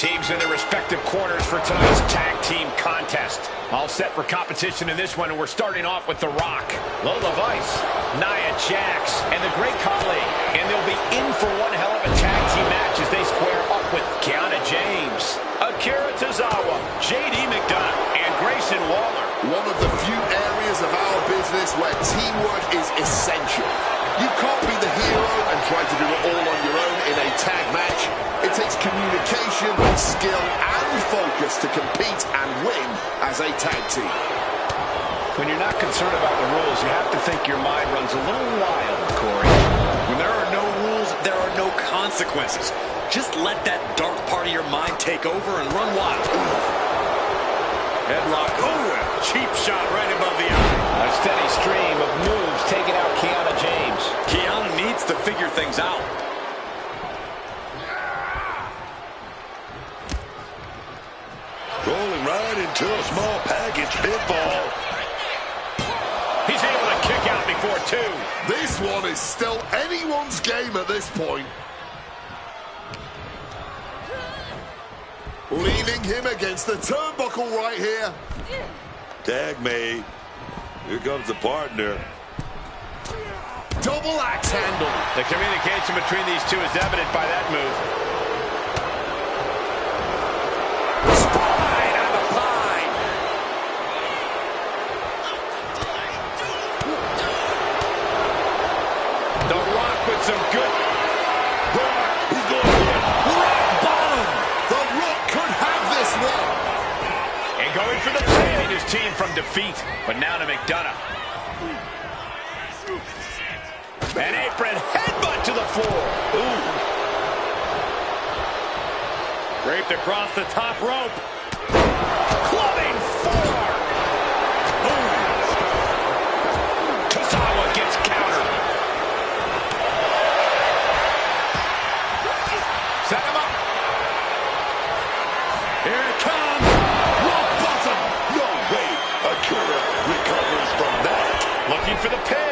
Teams in their respective corners for tonight's tag team contest. All set for competition in this one, and we're starting off with The Rock, Lola Vice, Nia Jax, and the Great Khali. And they'll be in for one hell of a tag team match as they square up with Kiana James, Akira Tozawa, JD McDonough, and Grayson Waller. One of the few areas of our business where teamwork is essential. You can't be the hero and try to do it all on your own in a tag match. It takes communication, skill, and focus to compete and win as a tag team. When you're not concerned about the rules, you have to think your mind runs a little wild, Corey. When there are no rules, there are no consequences. Just let that dark part of your mind take over and run wild. Headlock. Oh, cheap shot right above the eye. A steady stream of moves taking out Kiana James. Kiana needs to figure things out. Rolling right into a small package pinfall. He's able to kick out before two. This one is still anyone's game at this point. Leaving him against the turnbuckle right here. Tag made. Here comes the partner. Double axe handle. The communication between these two is evident by that move. Spine on the pine. The Rock with some good... He's going for it. Rock bottom. The Rock could have this one. And going for the pin, his team from defeat. But now to McDonough. An apron headbutt to the floor. Ooh. Draped across the top rope. Clubbing forearm. Boom. Tozawa gets countered. Set him up. Here it comes. Rock bottom. No way. Akira recovers from that. Looking for the pin.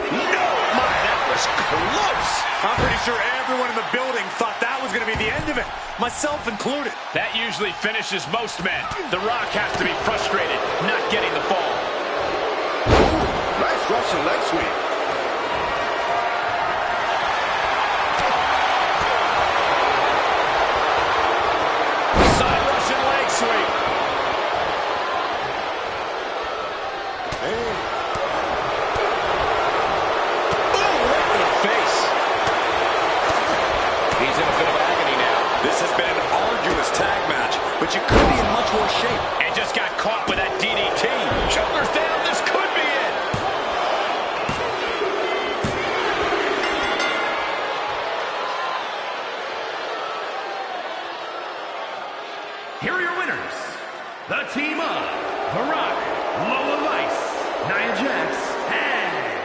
No, my, that was close. I'm pretty sure everyone in the building thought that was going to be the end of it, myself included. That usually finishes most men. The Rock has to be frustrated, not getting the fall. Ooh, nice Russian leg sweep. Side Russian leg sweep. This has been an arduous tag match, but you could be in much worse shape. And just got caught with that DDT. Shoulders down, this could be it. Here are your winners. The team of The Rock, Lola Vice, Nia Jax, and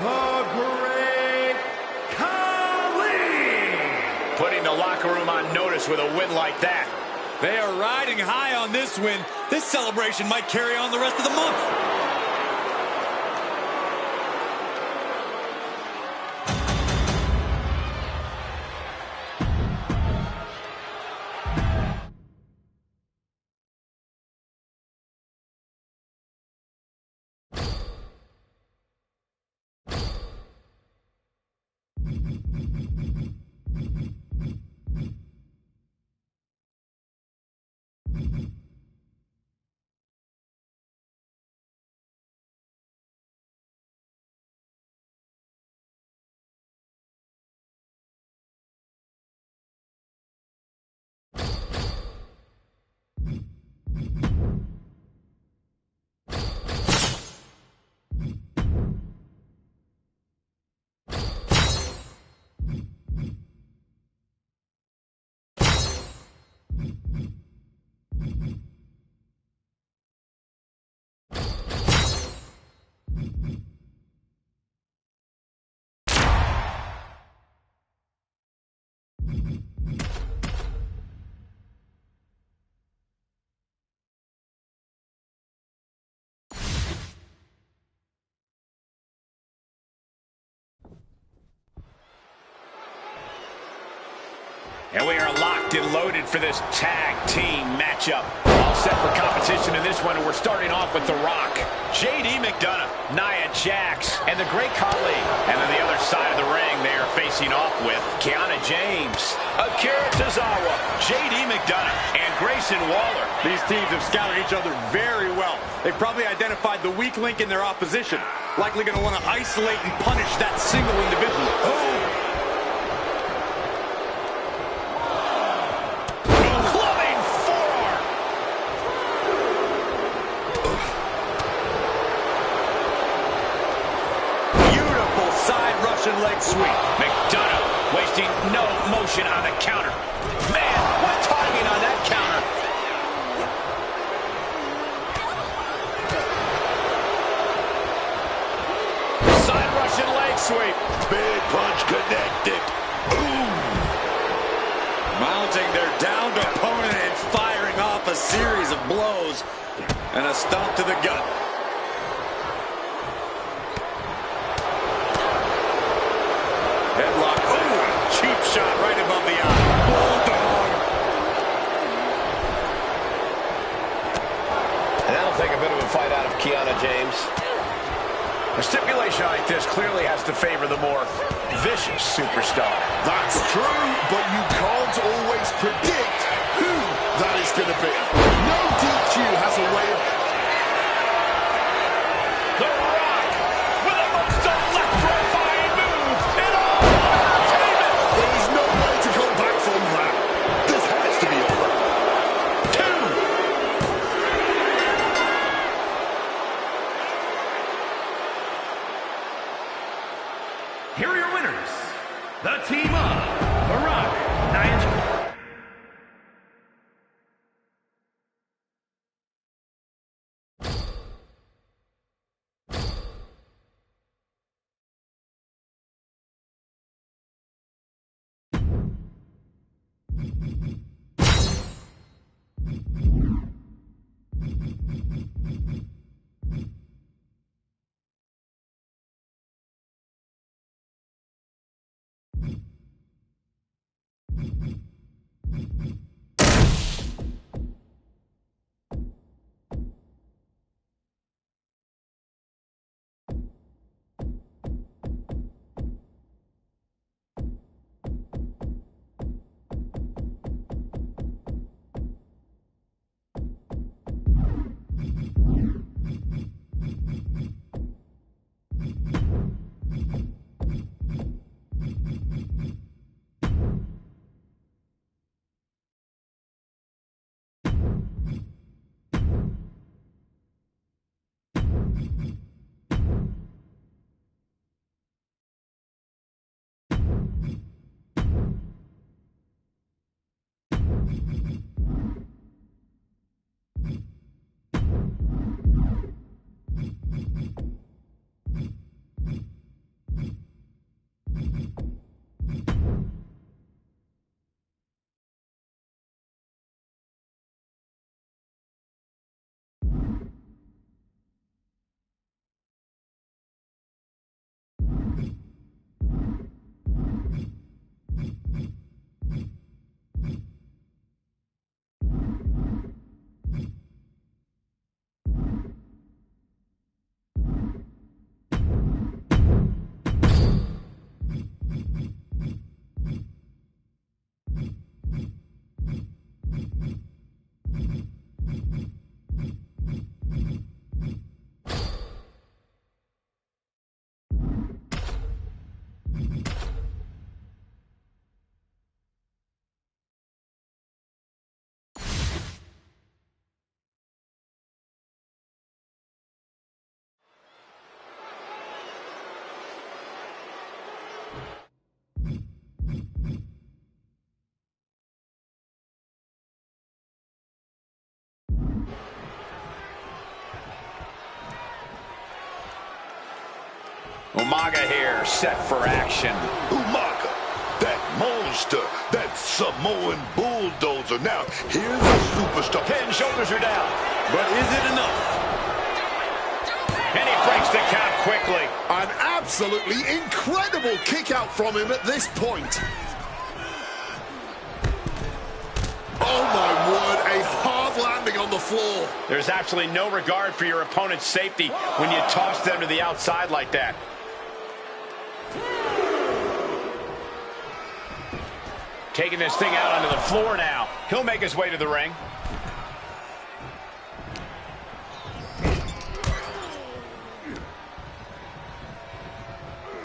The Great Khali. Putting the locker room on notice with a win like that. They are riding high on this win. This celebration might carry on the rest of the month. And we are locked and loaded for this tag team matchup. All set for competition in this one, and we're starting off with The Rock, JD McDonough, Nia Jax, and the Great Khali. And on the other side of the ring, they are facing off with Kiana James, Akira Tozawa, JD McDonough, and Grayson Waller. These teams have scouted each other very well. They've probably identified the weak link in their opposition. Likely going to want to isolate and punish that single individual. Oh! Leg sweep. McDonough wasting no motion on the counter. Man, what timing on that counter. Side Russian leg sweep. Big punch connected. Ooh. Mounting their downed opponent and firing off a series of blows. And a stomp to the gut. Headlock. Oh, cheap shot right above the eye. Bulldog. And that'll take a bit of a fight out of Kiana James. A stipulation like this clearly has to favor the more vicious superstar. That's true, but you can't always predict who that is going to be. No DQ has a way of... The Rock with a most electrifying move in all entertainment. There is no way to come back from that. This has to be over. Here are your winners, the team of The Rock, Nia Jax. Umaga here, set for action. Umaga, that monster, that Samoan bulldozer. Now, here's a superstar. Head and shoulders are down. But is it enough? And he breaks the count quickly. An absolutely incredible kick out from him at this point. Oh, my word, a hard landing on the floor. There's absolutely no regard for your opponent's safety when you toss them to the outside like that. Taking this thing out onto the floor now. He'll make his way to the ring.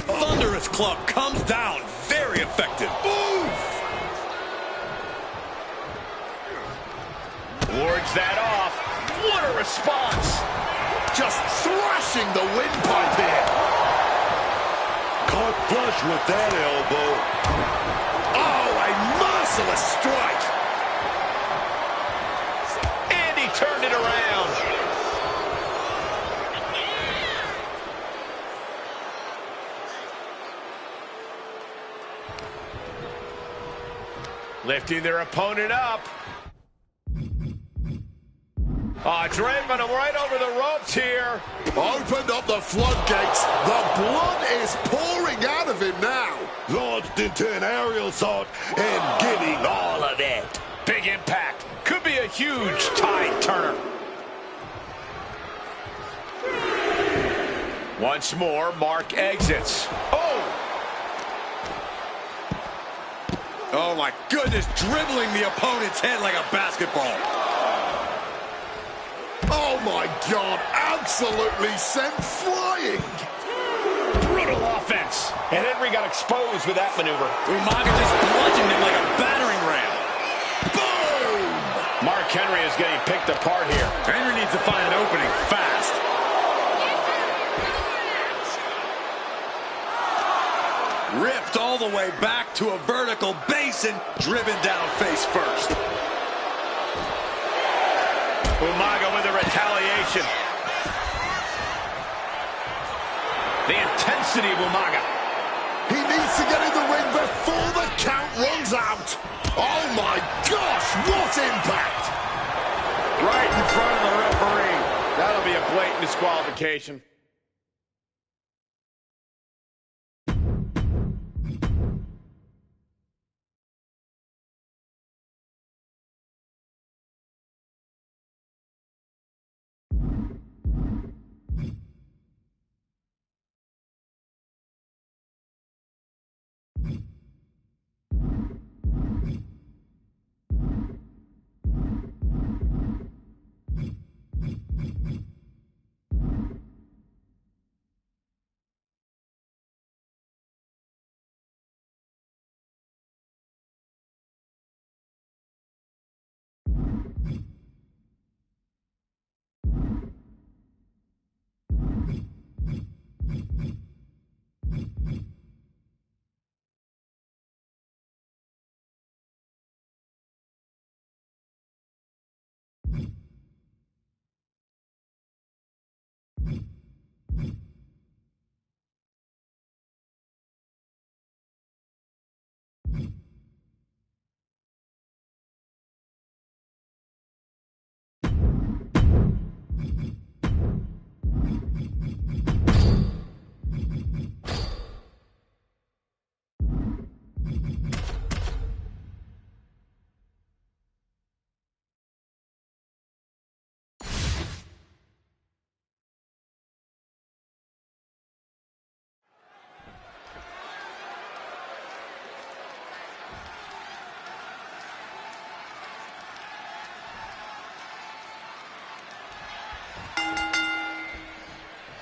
Thunderous club comes down. Very effective. Oof! Wards that off. What a response. Just thrashing the windpipe here. Caught flush with that elbow. Oh, a merciless strike. And he turned it around. Lifting their opponent up. Oh, draping him right over the ropes here. Opened up the floodgates. The blood is pouring out of him now. Launched into an aerial assault and getting all of it. Big impact. Could be a huge tide turner. Once more, Mark exits. Oh, my goodness. Dribbling the opponent's head like a basketball. Oh, my God. Absolutely sent flying. Brutal offense. And Henry got exposed with that maneuver. Umaga just bludgeoned him like a battering ram. Boom! Mark Henry is getting picked apart here. Henry needs to find an opening fast. Ripped all the way back to a vertical base and driven down face first. Umaga with a retaliation. The intensity of Umaga. He needs to get in the ring before the count runs out. Oh, my gosh, what impact! Right in front of the referee. That'll be a blatant disqualification.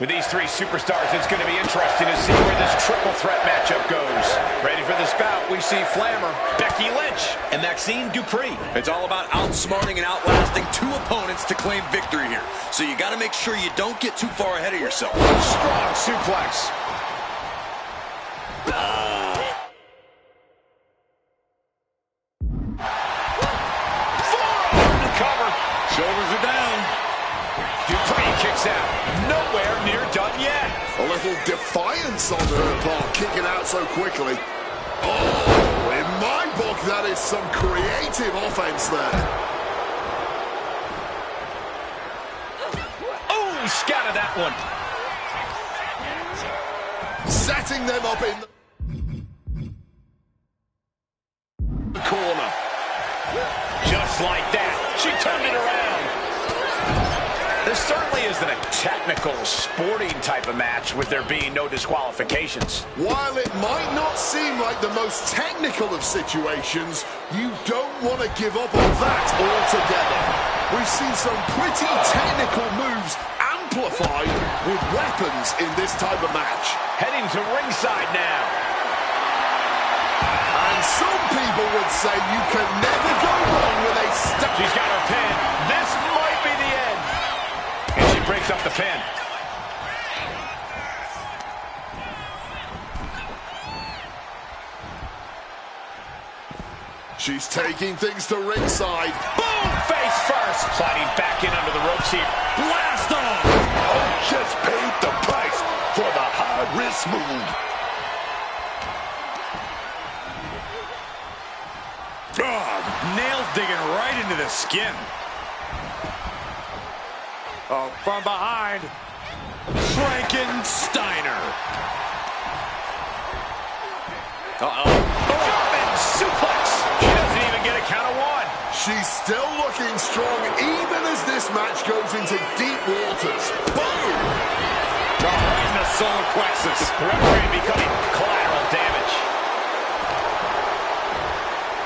With these three superstars, it's going to be interesting to see where this triple threat matchup goes. Ready for this bout, we see Flammer, Becky Lynch, and Maxine Dupree. It's all about outsmarting and outlasting two opponents to claim victory here. So you got to make sure you don't get too far ahead of yourself. Strong suplex. Forearm to cover. Shoulders are down. Dupree kicks out. Nowhere near done yet. A little defiance on her part, kicking out so quickly. Oh, in my book, that is some creative offense there. Oh, scattered that one. Setting them up in the corner. Just isn't a technical, sporting type of match with there being no disqualifications. While it might not seem like the most technical of situations, you don't want to give up on that altogether. We've seen some pretty technical moves amplified with weapons in this type of match. Heading to ringside now. And some people would say you can never go wrong with a step. She's got her pin. This might be the end. And she breaks up the pin. She's taking things to ringside. Boom! Face first. Sliding back in under the ropes here. Blast off! Oh, just paid the price for the high-risk move. Nails digging right into the skin. Oh, from behind. Frankensteiner. Uh-oh. German suplex. She doesn't even get a count of one. She's still looking strong even as this match goes into deep waters. Boom! Right in the solar plexus. Referee becoming collateral damage.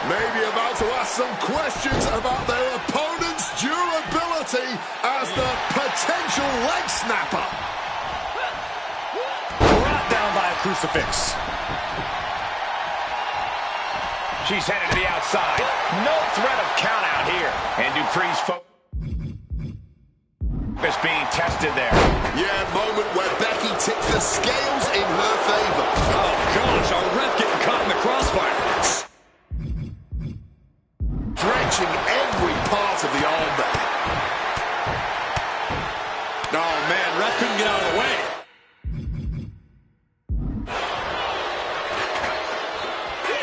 Maybe about to ask some questions about their opponent's durability as the potential leg snapper. Brought down by a crucifix. She's headed to the outside. No threat of count out here. And Dupree's focus being tested there. Yeah, moment where Becky tips the scales in her favor. Oh, gosh, our ref getting caught in the crossfire. Drenching every part of the arm there. Oh, man, ref couldn't get out of the way.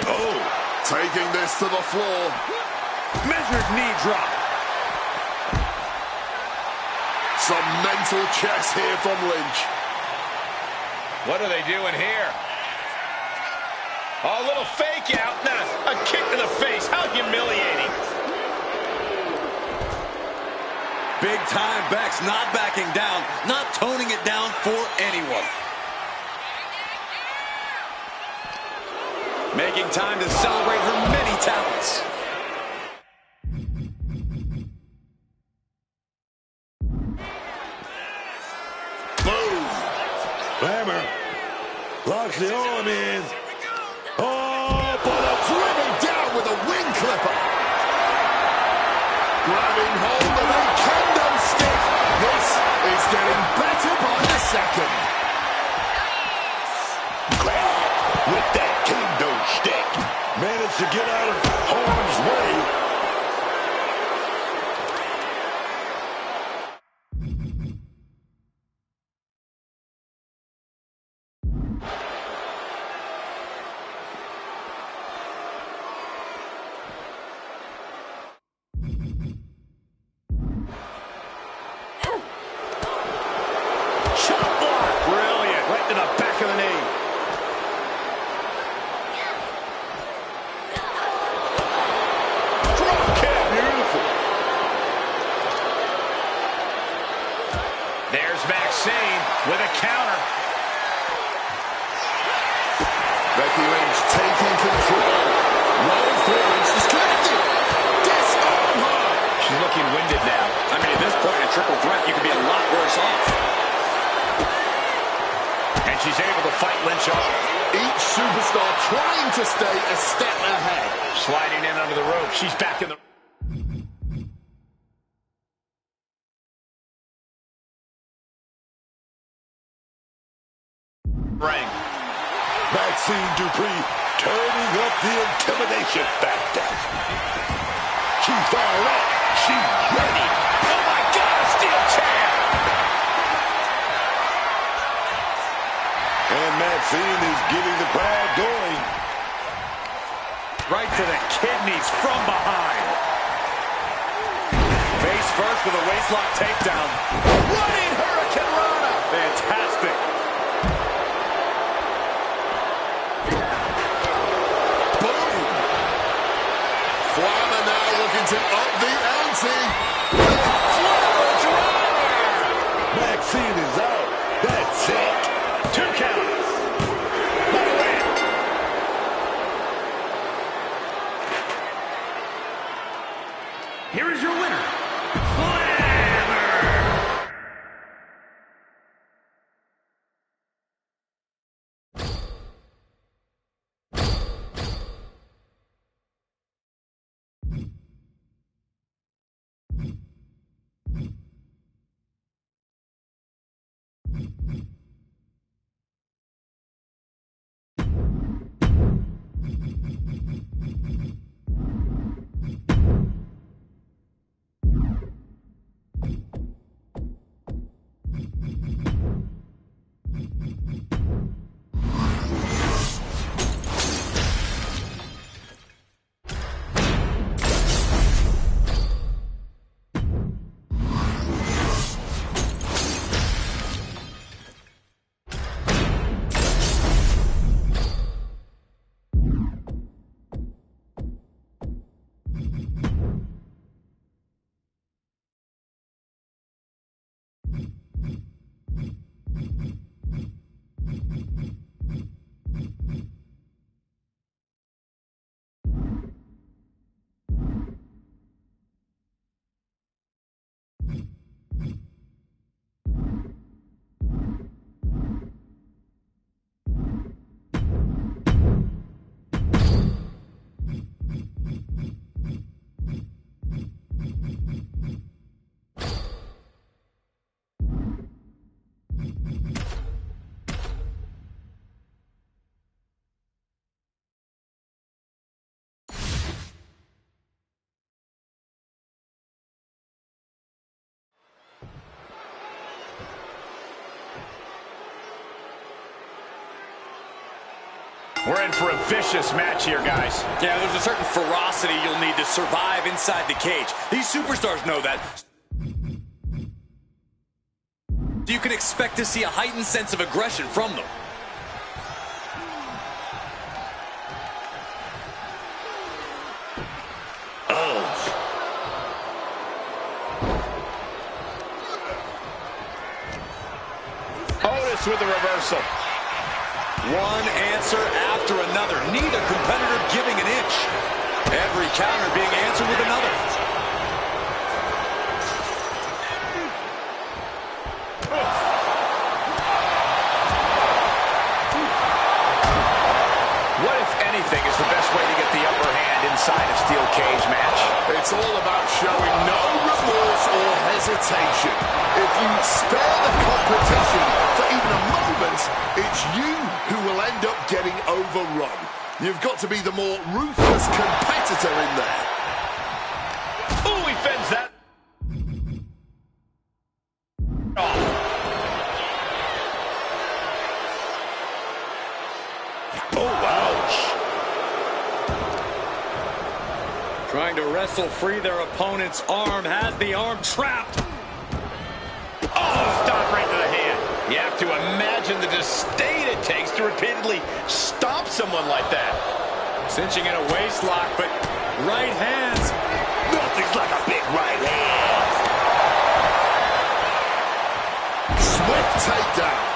Oh, taking this to the floor. Measured knee drop. Some mental chess here from Lynch. What are they doing here? Oh, a little fake out. Nah, a kick to the face. How humiliating. Big time Bex not backing down, not toning it down for anyone. Making time to celebrate her many talents. Boom. Glamour locks the arm in. Oh, but driven down with a wing clipper. Grabbing hold of a kendo stick. This is getting better by the second. With that kendo stick, managed to get out of harm's way. Chop block. Brilliant. Right to the back of the knee. Drop kick. Beautiful. There's Maxine with a counter. Becky Lynch taking control. Roll forward. She's connected. Disarm her. She's looking winded now. I mean, at this point in a triple threat, you could be a lot worse off. And she's able to fight Lynch off. Each superstar trying to stay a step ahead. Sliding in under the rope. She's back in the ring. Maxine Dupree turning up the intimidation factor. She's fired up. She's ready. Oh my God, a steel chair! And Maxine is getting the crowd going. Right to the kidneys from behind. Face first with a waistlock takedown. Running Hurricane Rana! Fantastic. Boom. Flammer now looking to up the ante. Flower driver! We're in for a vicious match here, guys. Yeah, there's a certain ferocity you'll need to survive inside the cage. These superstars know that. You can expect to see a heightened sense of aggression from them. Otis with the reversal. One answer after another. Neither competitor giving an inch. Every counter being answered with another. What, if anything, is the best way to get the upper hand inside a steel cage match? It's all about showing no remorse or hesitation. If you spare the competition for even a moment, it's you who will end up getting overrun. You've got to be the more ruthless competitor in there. Oh, he fends that off. Oh, ouch. Trying to wrestle free their opponent's arm. Has the arm trapped. Oh, stop right to the hand. You have to imagine the disdain it takes to repeatedly stomp someone like that. Cinching in a waist lock, but right hands. Nothing's like a big right hand. Swift takedown.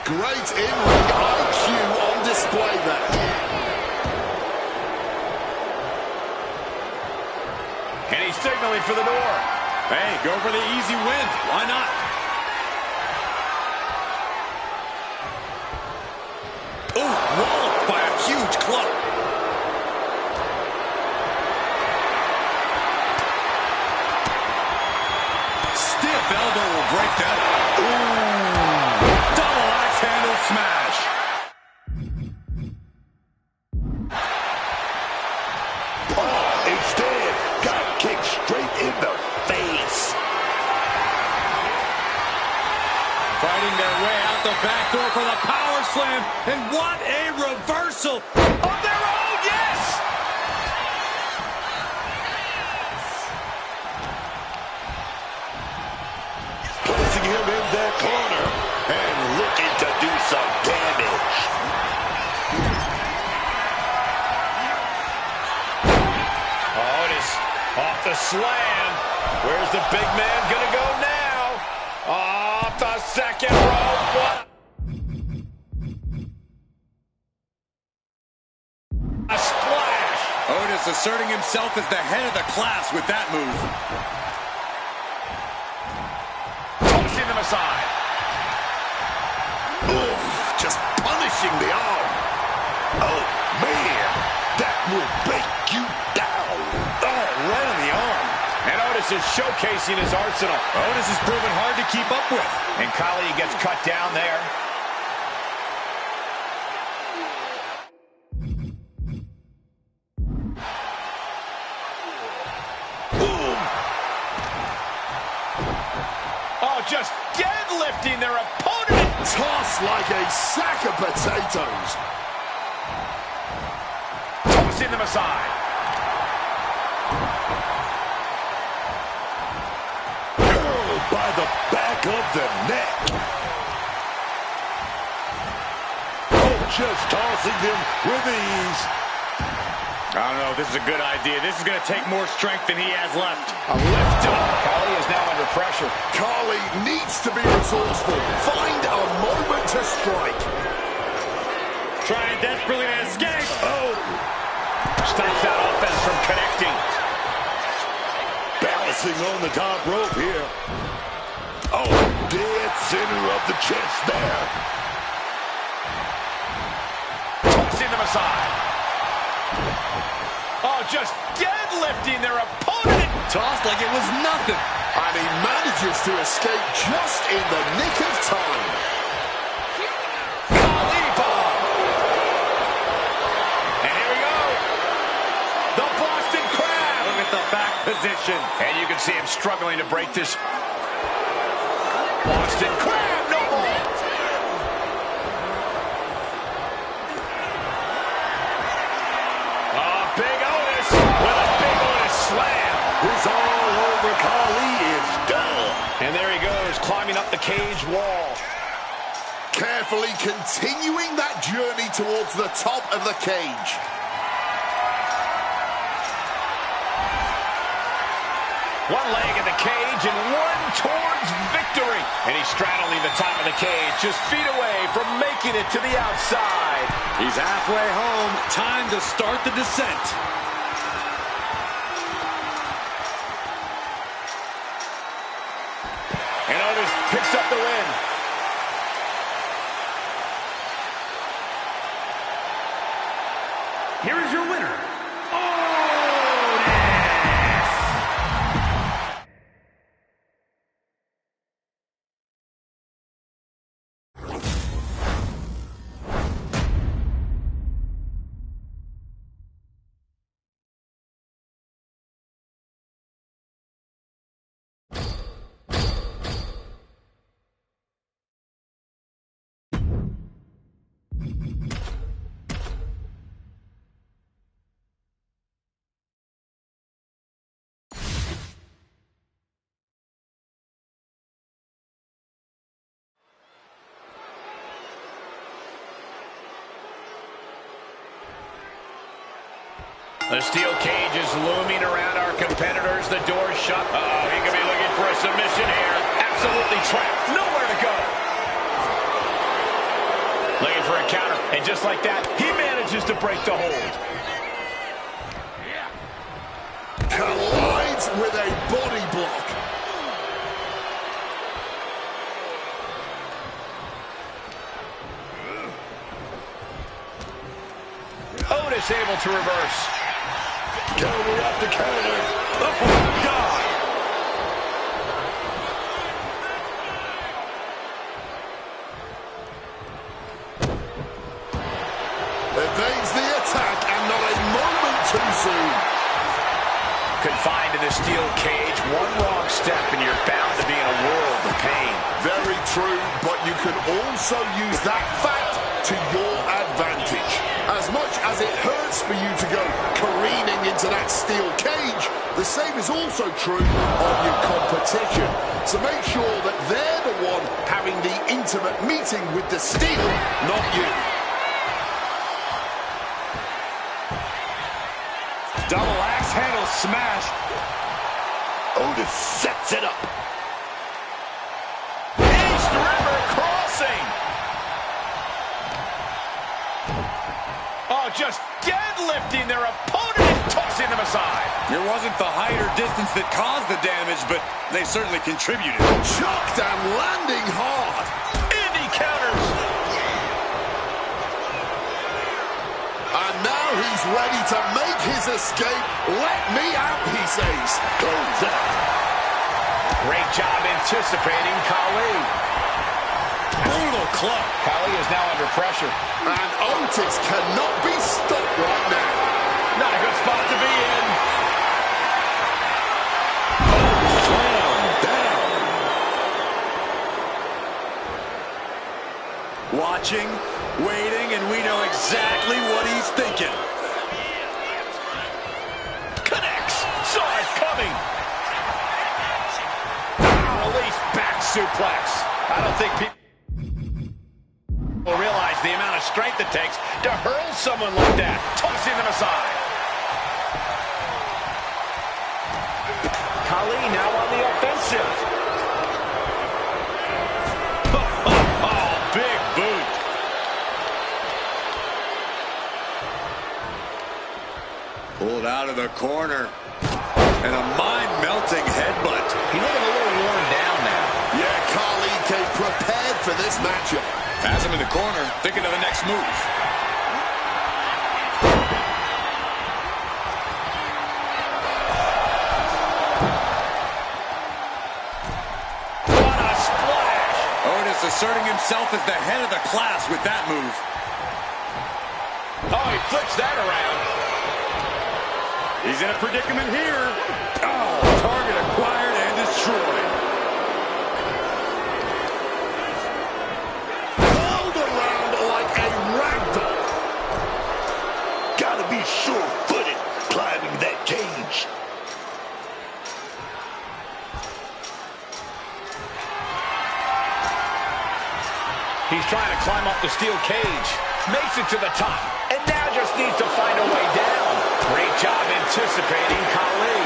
Great in-ring IQ on display there. And he's signaling for the door. Hey, go for the easy win. Why not? Oh, walloped by a huge club. Stiff elbow will break that. Ooh. Double axe handle smash. Oh, instead, got kicked straight in the face. Fighting their way out the back door for the power slam. And what a reversal of their own, yes! Placing him in that corner and looking to do some damage. Otis off the slam. Where's the big man gonna go now? Off the second rope. What a splash. Otis asserting himself as the head of the class with that move. Tossing them aside. Ooh, just punishing the arm. Oh, man, that will break you down. Oh, right on the arm. And Otis is showcasing his arsenal. Otis has proven hard to keep up with. And Khali gets cut down there. Boom. Oh, just deadlifting their opponent. Tossed like a sack of potatoes. Tossing them aside. By the back of the neck. Oh, just tossing them with ease. I don't know if this is a good idea. This is going to take more strength than he has left. A lift up. Khali is now under pressure. Khali needs to be resourceful. Find a moment to strike. Trying desperately to escape. Oh! Stops that offense from connecting. Balancing on the top rope here. Oh, dead center of the chest there. Tossing them aside. Oh, just deadlifting their opponent. Tossed like it was nothing. And he manages to escape just in the nick of time. Khali bomb. And here we go. The Boston Crab. Look at the back position. And you can see him struggling to break this. Boston Crab, no more. cage wall. Carefully continuing that journey towards the top of the cage. One leg in the cage and one towards victory. And he's straddling the top of the cage, just feet away from making it to the outside. He's halfway home. Time to start the descent. And Otis picks up the win. Here is your winner, The steel cage is looming around our competitors. The door's shut. Uh-oh, he could be looking for a submission here. Absolutely trapped. Nowhere to go. Looking for a counter. And just like that, he manages to break the hold. Collides with a body block. Otis able to reverse. Counter after counter. Oh, God. Evades the attack and not a moment too soon. Confined in the steel cage, one wrong step and you're bound to be in a world of pain. Very true, but you can also use that fact to your advantage. As much as it hurts for you to go careening into that steel cage, the same is also true of your competition. So make sure that they're the one having the intimate meeting with the steel, not you. Double axe handle smash. Otis sets it up. East River crossing. Oh, just deadlifting their opponent and tossing them aside. It wasn't the height or distance that caused the damage, but they certainly contributed. Chucked and landing hard. Indy counters. And now he's ready to make his escape. Let me out, he says. Goes up. Great job anticipating Khali. Brutal club. Khali is now under pressure. And Otis cannot be stopped right now. Not a good spot to be in. Slam down. Watching, waiting, and we know exactly what he's thinking. Connects. Saw it coming. Release back suplex. I don't think people will realize the amount of strength it takes to hurl someone like that. Tossing them aside. Khali now on the offensive. Oh, big boot. Pulled out of the corner. And a mind-melting headbutt. He's looking a little worn down now. Yeah, Khali came prepared for this matchup. Has him in the corner, thinking of the next move. What a splash. Otis asserting himself as the head of the class with that move. Oh, he flips that around. He's in a predicament here. Oh, target acquired and destroyed. Rolled around like a ragdoll. Gotta be sure-footed climbing that cage. He's trying to climb up the steel cage. Makes it to the top. And now just needs to find a way down. Great job anticipating Khali.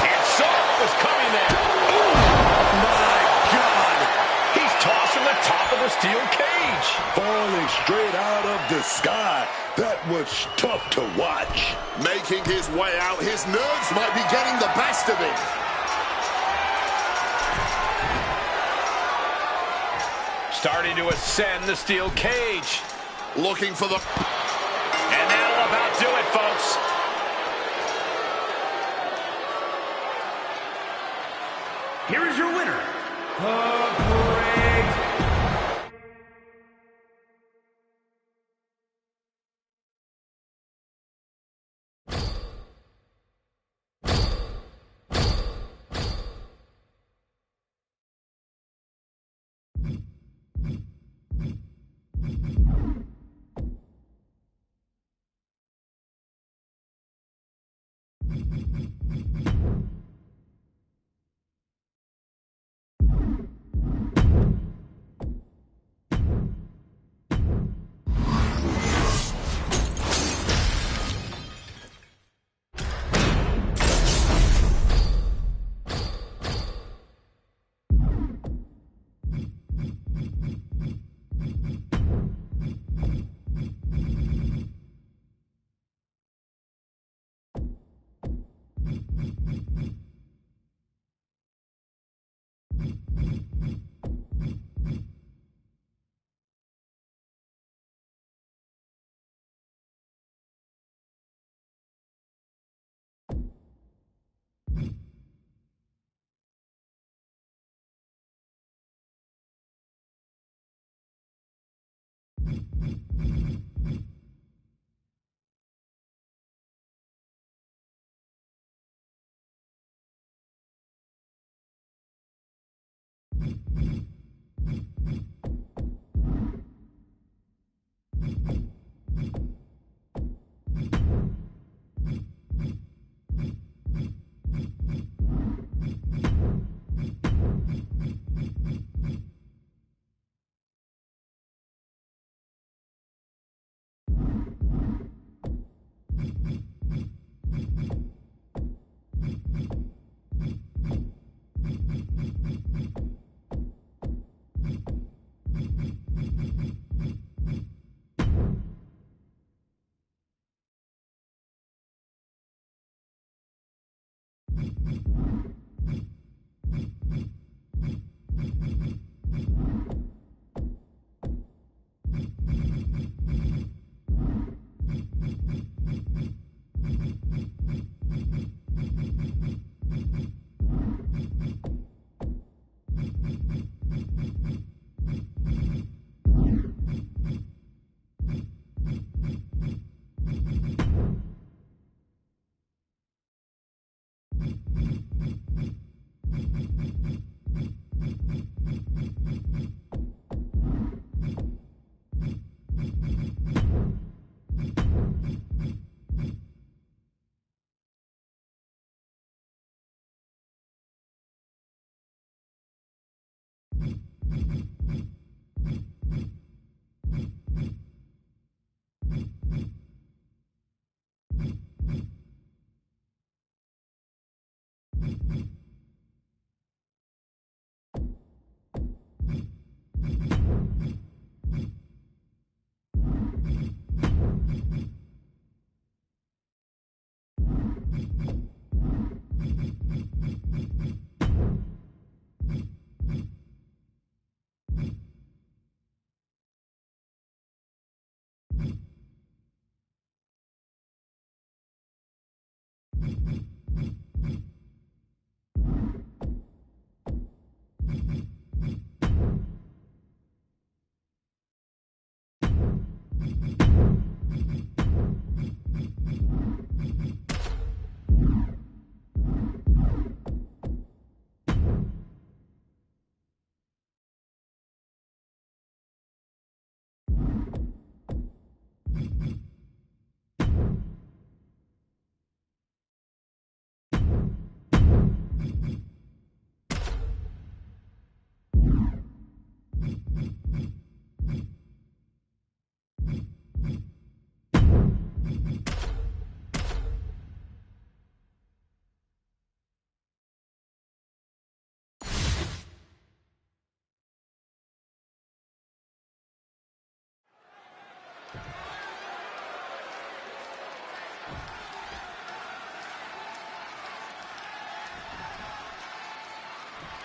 And saw what was coming there. Ooh, my God. He's tossing the top of the steel cage. Falling straight out of the sky. That was tough to watch. Making his way out. His nerves might be getting the best of him. Starting to ascend the steel cage. Looking for the... And that'll about do it, folks. Here is your winner, the Great.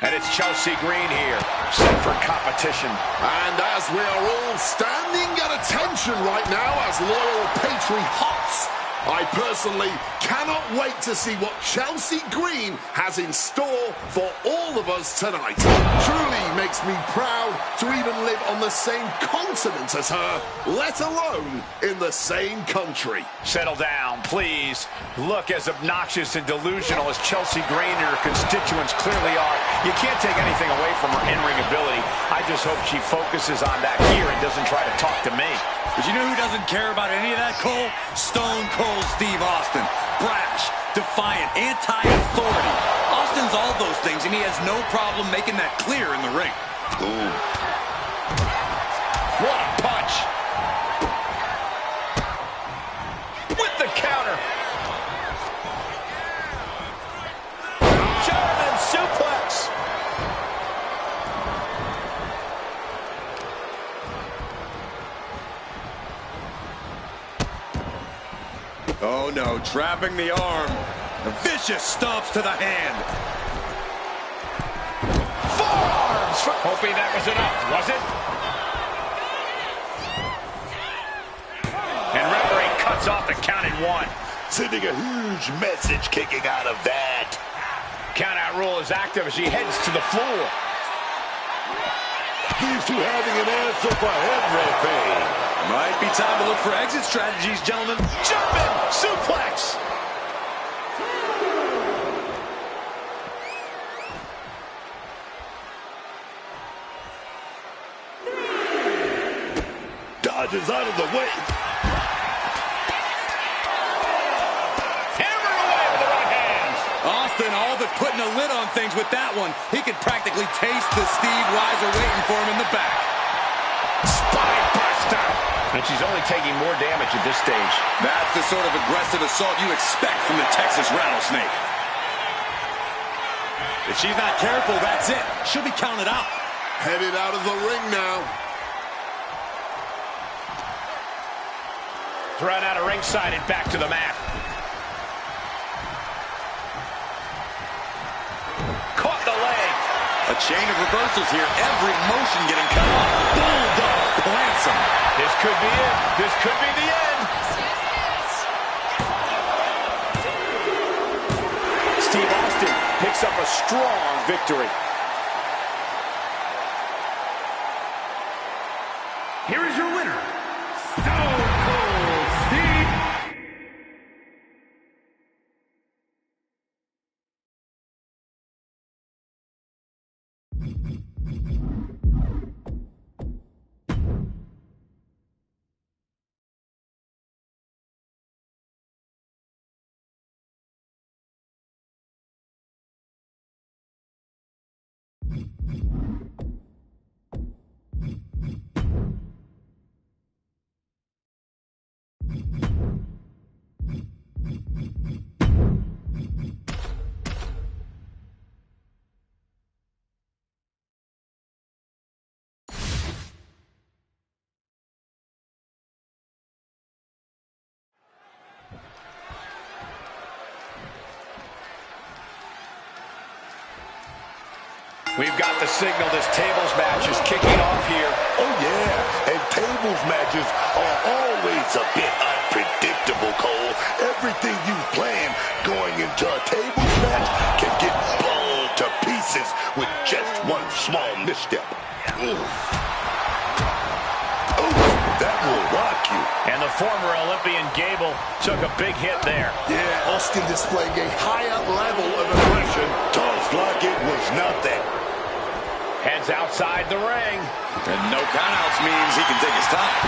And it's Chelsea Green here, set for competition. And as we are all standing at attention right now as loyal patriots, I personally cannot wait to see what Chelsea Green has in store for all of us tonight. Truly makes me proud to even live on the same continent as her, let alone in the same country. Settle down, please. Look as obnoxious and delusional as Chelsea Green and her constituents clearly are. You can't take anything away from her in-ring ability. I just hope she focuses on that here and doesn't try to talk to me. But you know who doesn't care about any of that, Cole? Stone Cold Steve Austin. Brash, defiant, anti-authority. Austin's all those things, and he has no problem making that clear in the ring. Boom. What a punch! With the counter. German suplex. Oh no, trapping the arm. Vicious stomps to the hand. Forearms! Hoping that was enough, was it? And referee cuts off the count at 1. Sending a huge message kicking out of that. Count-out rule is active as she heads to the floor. These two having an answer for everything. Might be time to look for exit strategies, gentlemen. German suplex! Dodges out of the way. Hammered away with the right hands. Austin all but putting a lid on things with that one. He could practically taste the Steve Weiser waiting for him in the back. Spine buster. And she's only taking more damage at this stage. That's the sort of aggressive assault you expect from the Texas Rattlesnake. If she's not careful, that's it. She'll be counted out. Headed out of the ring now. Thrown out of ringside and back to the mat. Caught the leg. A chain of reversals here. Every motion getting cut off. Bulldog plants him. This could be it. This could be the end. Steve Austin picks up a strong victory. Here is your winner, Stone Cold Steve. We've got the signal. This tables match is kicking off here. Oh, yeah. And tables matches are always a bit unpredictable, Cole. Everything you plan going into a tables match can get blown to pieces with just one small misstep. Oof. Oof, that will rock you. And the former Olympian Gable took a big hit there. Yeah, Austin displaying a higher level of aggression. Tossed like it was nothing. Heads outside the ring. And no countouts means he can take his time.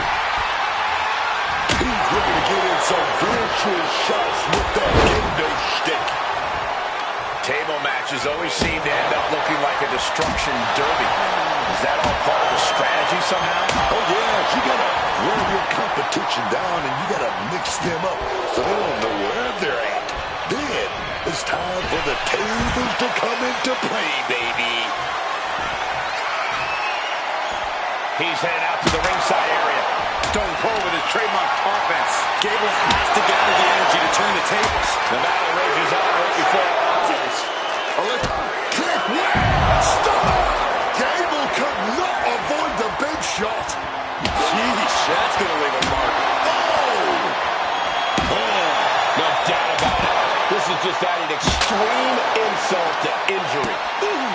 He's ready to get in some vicious shots with that kendo stick. Table matches always seem to end up looking like a destruction derby. Is that all part of the strategy somehow? Oh, yeah, you gotta wear your competition down and you gotta mix them up so they don't know where they're at. Then it's time for the tables to come into play, baby. He's headed out to the ringside area. Stone Cold with his trademark offense. Gable has to gather the energy to turn the tables. The battle rages on right before our eyes. Kick, Gable could not avoid the big shot. Sheesh, that's going to leave a mark. No doubt about it. This is just adding extreme insult to injury. Ooh.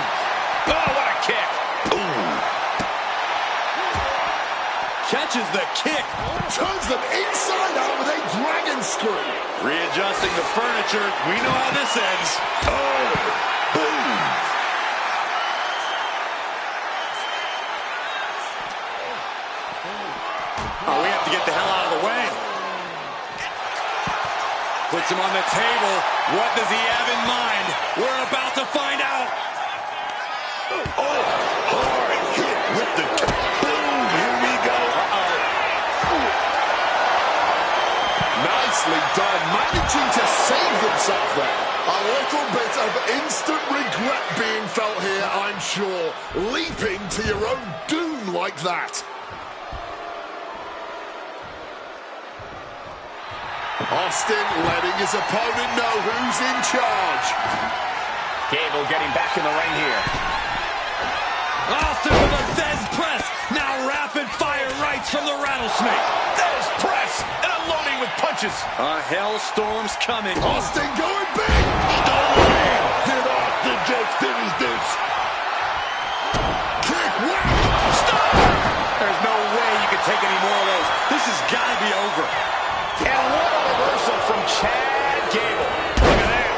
Oh, what a kick. Ooh. Catches the kick. Turns them inside out with a dragon screw. Readjusting the furniture. We know how this ends. Oh. Boom. Oh, we have to get the hell out of the way. Puts him on the table. What does he have in mind? We're about to find out. Oh, hard hit with the boom. Here we go. Nicely done, managing to save themselves there. A little bit of instant regret being felt here, I'm sure. Leaping to your own doom like that. Austin letting his opponent know who's in charge. Gable getting back in the ring here. Austin with a Thesz press. Now rapid fire rights from the rattlesnake. Thesz press and unloading with punches. A hellstorm's coming. Austin going big. Did Austin just finish this? Kick, whack. Stop! There's no way you can take any more of those. This has got to be over. And what a reversal from Chad Gable. Look at that.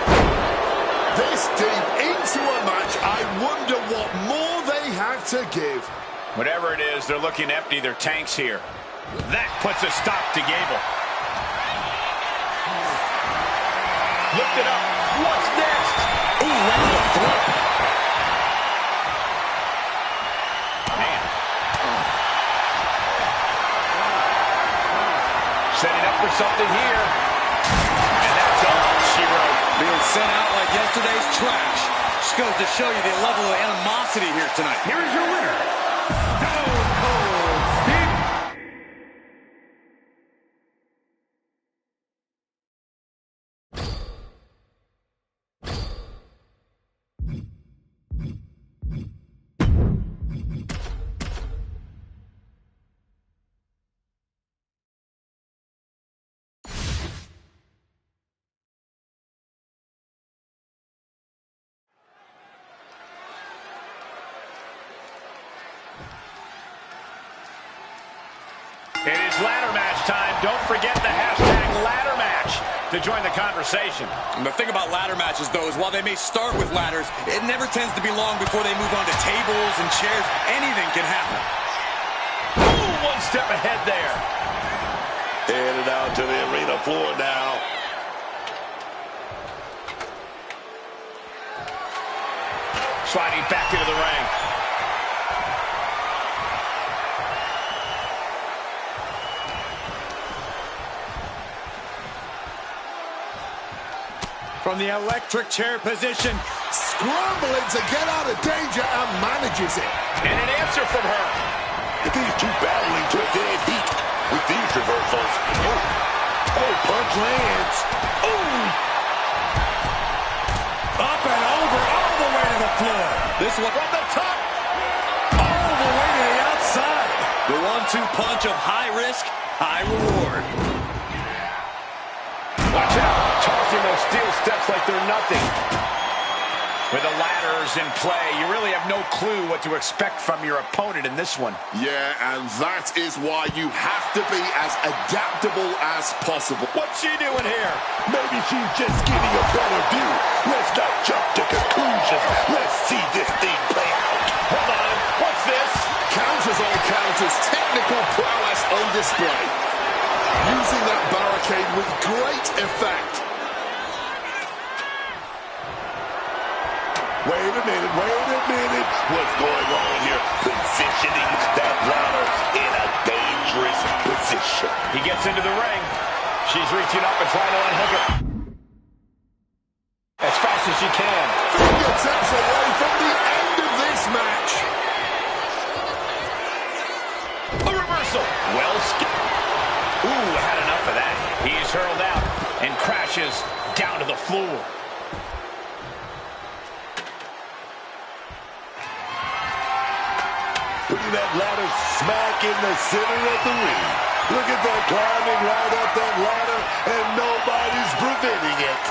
This deep into a match, I wonder what more they have to give. Whatever it is, they're looking to empty their tanks here. That puts a stop to Gable. Lift it up. What's next? Ooh, right to the throat. Man. Setting up for something here. And that's all she wrote. Being sent out like yesterday's trash. Just goes to show you the level of animosity here tonight. Here is your winner, Stone Cold Steve. It is ladder match time. Don't forget the hashtag ladder match to join the conversation. And the thing about ladder matches, though, is while they may start with ladders, it never tends to be long before they move on to tables and chairs. Anything can happen. Ooh, one step ahead there. Headed out to the arena floor now. Sliding back into the ring. From the electric chair position. Scrambling to get out of danger and manages it. And an answer from her. These two battling to a dead heat with these reversals. Oh, punch lands. Oh. Up and over, all the way to the floor. This one From the top. all the way to the outside. The 1-2 punch of high risk, high reward. Watch out. Tossing those steel steps like they're nothing. With the ladders in play, you really have no clue what to expect from your opponent in this one. Yeah, and that is why you have to be as adaptable as possible. What's she doing here? Maybe she's just getting a better view. Let's not jump to conclusions. Let's see this thing play out. Hold on. What's this? Counters on counters, technical prowess on display. Using that barricade with great effect. Wait a minute. What's going on here? Positioning that ladder in a dangerous position. He gets into the ring. She's reaching up and trying to unhook it. As fast as she can. Fingertips away from the end of this match. A reversal. Well skipped. Ooh, had enough of that. He's hurled out and crashes down to the floor. that ladder smack in the center of the ring. Look at that, climbing right up that ladder, and nobody's preventing it.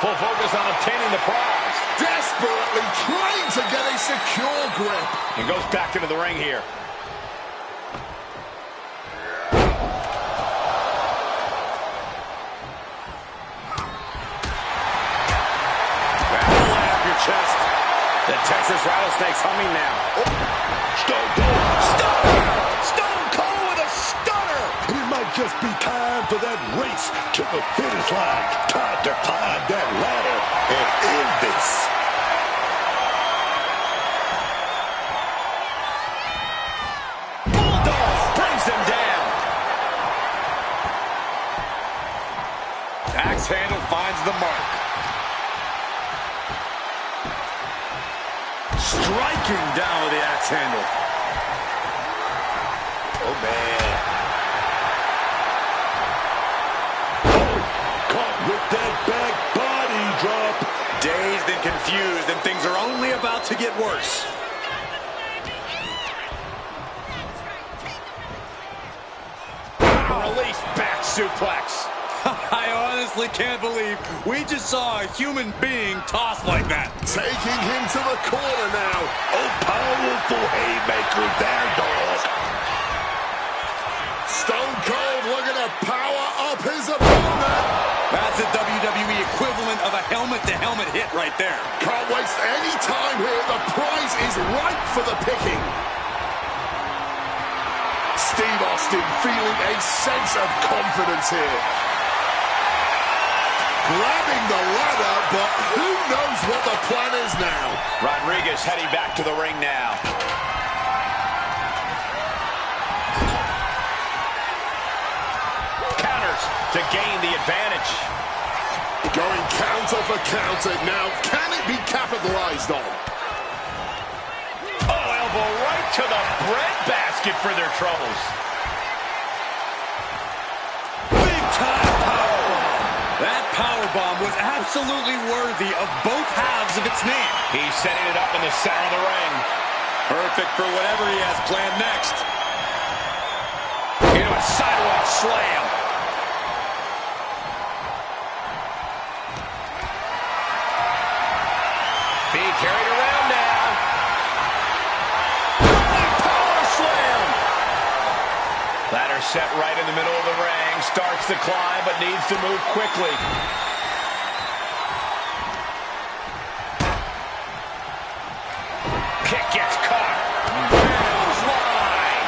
Full focus on obtaining the prize. Desperately trying to get a secure grip. And goes back into the ring here. That'll lay up your chest. The Texas Rattlesnake's humming now. Stone Cold. Stunner! Stone Cold with a stunner! It might just be time for that race to the finish line. Time to climb that ladder and end this. Bulldog brings him down. Axe handle finds the mark. Striking down with the axe handle. Oh, man. Caught with that back body drop. Dazed and confused, and things are only about to get worse. Release back suplex. I honestly can't believe we just saw a human being tossed like that. Taking him to the corner now. Oh, powerful haymaker there, dog. Stone Cold looking to power up his opponent. That's the WWE equivalent of a helmet-to-helmet hit right there. Can't waste any time here. The prize is ripe for the picking. Steve Austin feeling a sense of confidence here. Grabbing the ladder, but who knows what the plan is now. Rodriguez heading back to the ring now. Counters to gain the advantage. Going counter for counter now. Can it be capitalized on? Oh, elbow right to the breadbasket for their troubles. Big time powerbomb. That powerbomb was absolutely worthy of both halves of its name. He's setting it up in the center of the ring. Perfect for whatever he has planned next. Into a sidewalk slam. Being carried around now. Power slam. Ladder set right in the middle of the ring. Starts to climb, but needs to move quickly. Kick gets caught. Line.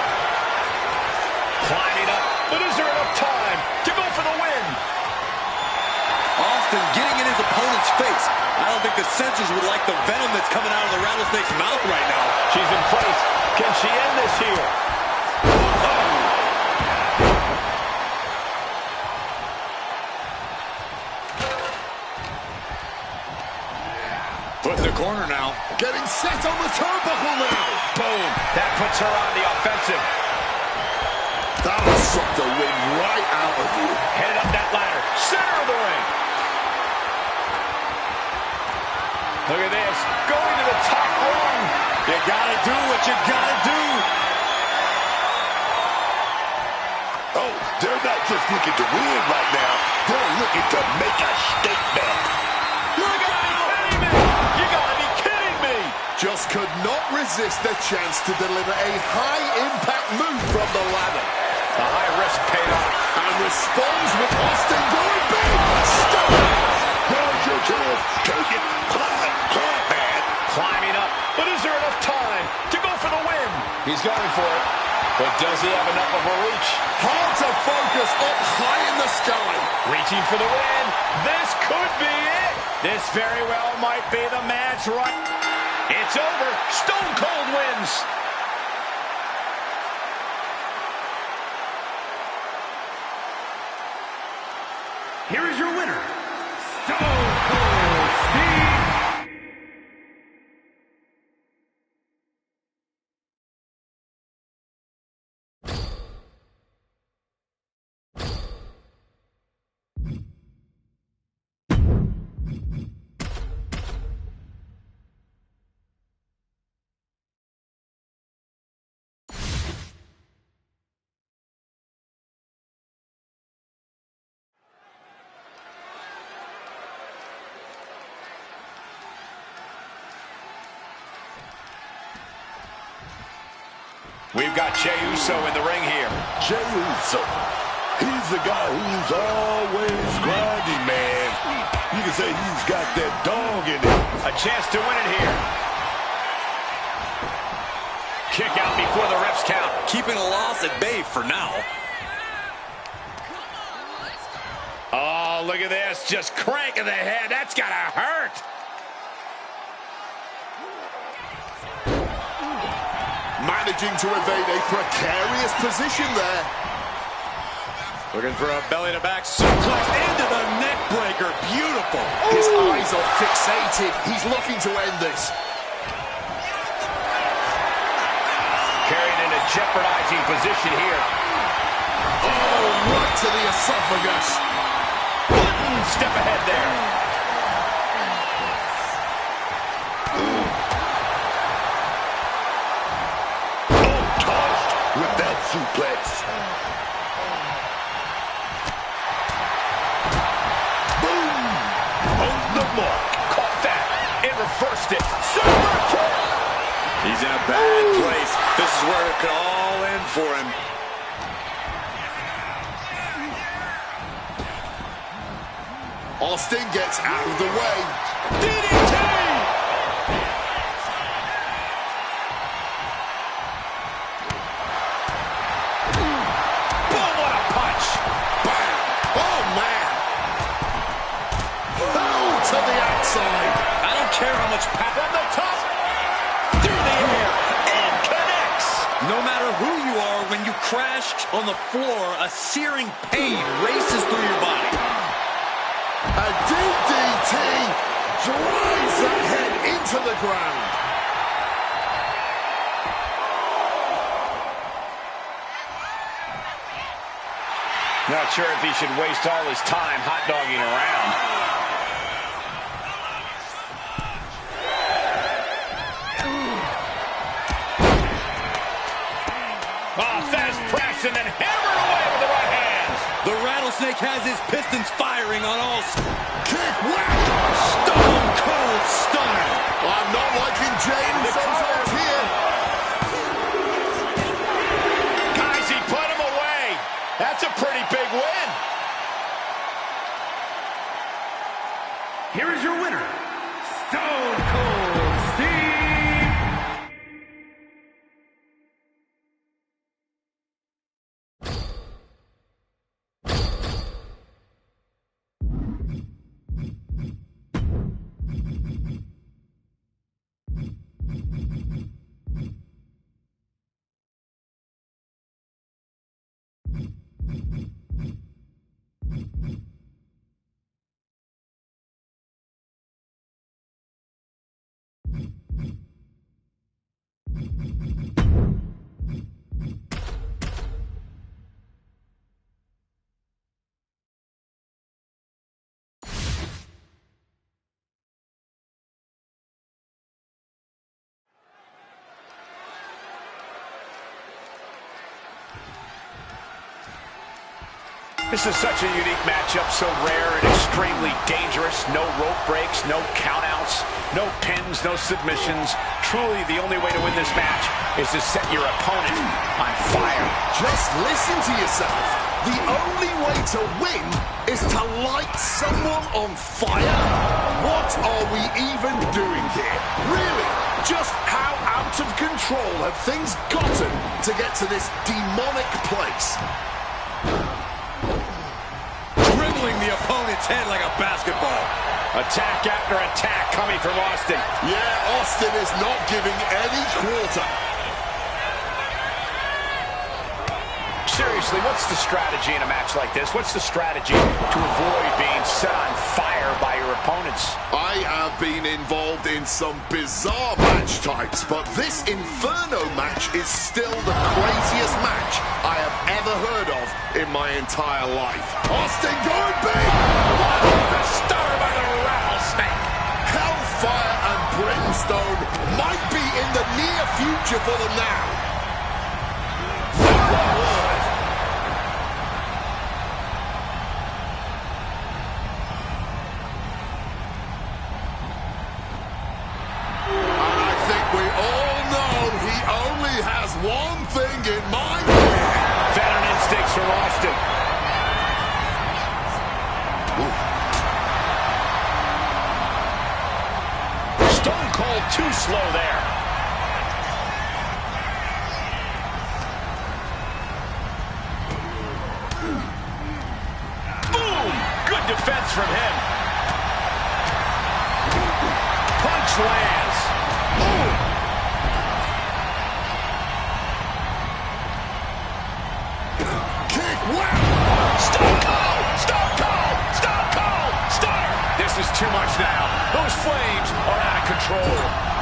Climbing up, but is there enough time to go for the win? Austin getting in his opponent's face. I don't think the censors would like the venom that's coming out of the Rattlesnake's mouth right now. She's in place. Can she end this here? Put in the corner now. Getting set on the turnbuckle now. Boom. That puts her on the offensive. That'll suck the wind right out of you. Headed up that ladder. Center of the ring. Look at this. Going to the top rung. You gotta do what you gotta do. Oh, they're not just looking to win right now. They're looking to make a statement. Look out! You gotta be kidding me! Just could not resist the chance to deliver a high-impact move from the ladder. The high risk paid off. And responds with Austin going big. Stop! Now's your chance. Take it. Climb, climb, man. Climbing up. But is there enough time to go for the win? He's going for it. But does he have enough of a reach? Hard to focus up high in the sky. Reaching for the win. This could be it. This very well might be the match right. It's over. Stone Cold wins. Here is your winner, Stone We've got Jey Uso in the ring here. Jey Uso. He's the guy who's always grinding, man. You can say he's got that dog in him. A chance to win it here. Kick out before the ref's count. Keeping a loss at bay for now. Oh, look at this. Just cranking the head. That's got to hurt. Managing to evade a precarious position there. Looking for a belly-to-back suplex into the neck breaker. Beautiful. His eyes are fixated. He's looking to end this. Carried in a jeopardizing position here. Oh, right to the esophagus. One step ahead there. With that suplex. Boom! On the mark. Caught that. It reversed it. Super kick. He's in a bad place. This is where it could all end for him. Austin gets out of the way. DDT! I don't care how much power. From the top, through the air, and connects. No matter who you are, when you crash on the floor, a searing pain races through your body. A DDT drives that head into the ground. Not sure if he should waste all his time hot-dogging around. And then hammered away with the right hands. The Rattlesnake has his pistons firing on all. Kick, whack! Stone Cold Stunner. I'm not liking Jey Uso's odds here. Guys, he put him away. That's a pretty big win. Here is your winner, Stone Cold Steve. This is such a unique matchup, so rare and extremely dangerous. No rope breaks, no countouts, no pins, no submissions. Truly, the only way to win this match is to set your opponent on fire. Just listen to yourself. The only way to win is to light someone on fire? What are we even doing here? Really? Just how out of control have things gotten to get to this demonic place? The opponent's head like a basketball. Attack after attack coming from Austin. Yeah, Austin is not giving any quarter. Seriously, what's the strategy in a match like this? What's the strategy to avoid being set on fire by your opponents? I have been involved in some bizarre match types, but this Inferno match is still the craziest match I have ever heard of in my entire life. Austin going big! The starter by the Rattlesnake. Hellfire and brimstone might be in the near future for them now. One one thing in mind. Veteran instincts from Austin. Stone Cold too slow there. Boom! Good defense from him. Punch lands. Boom! Kick, wow! Stone Cold! Stone Cold! Stone Cold! Stunner! This is too much now. Those flames are out of control.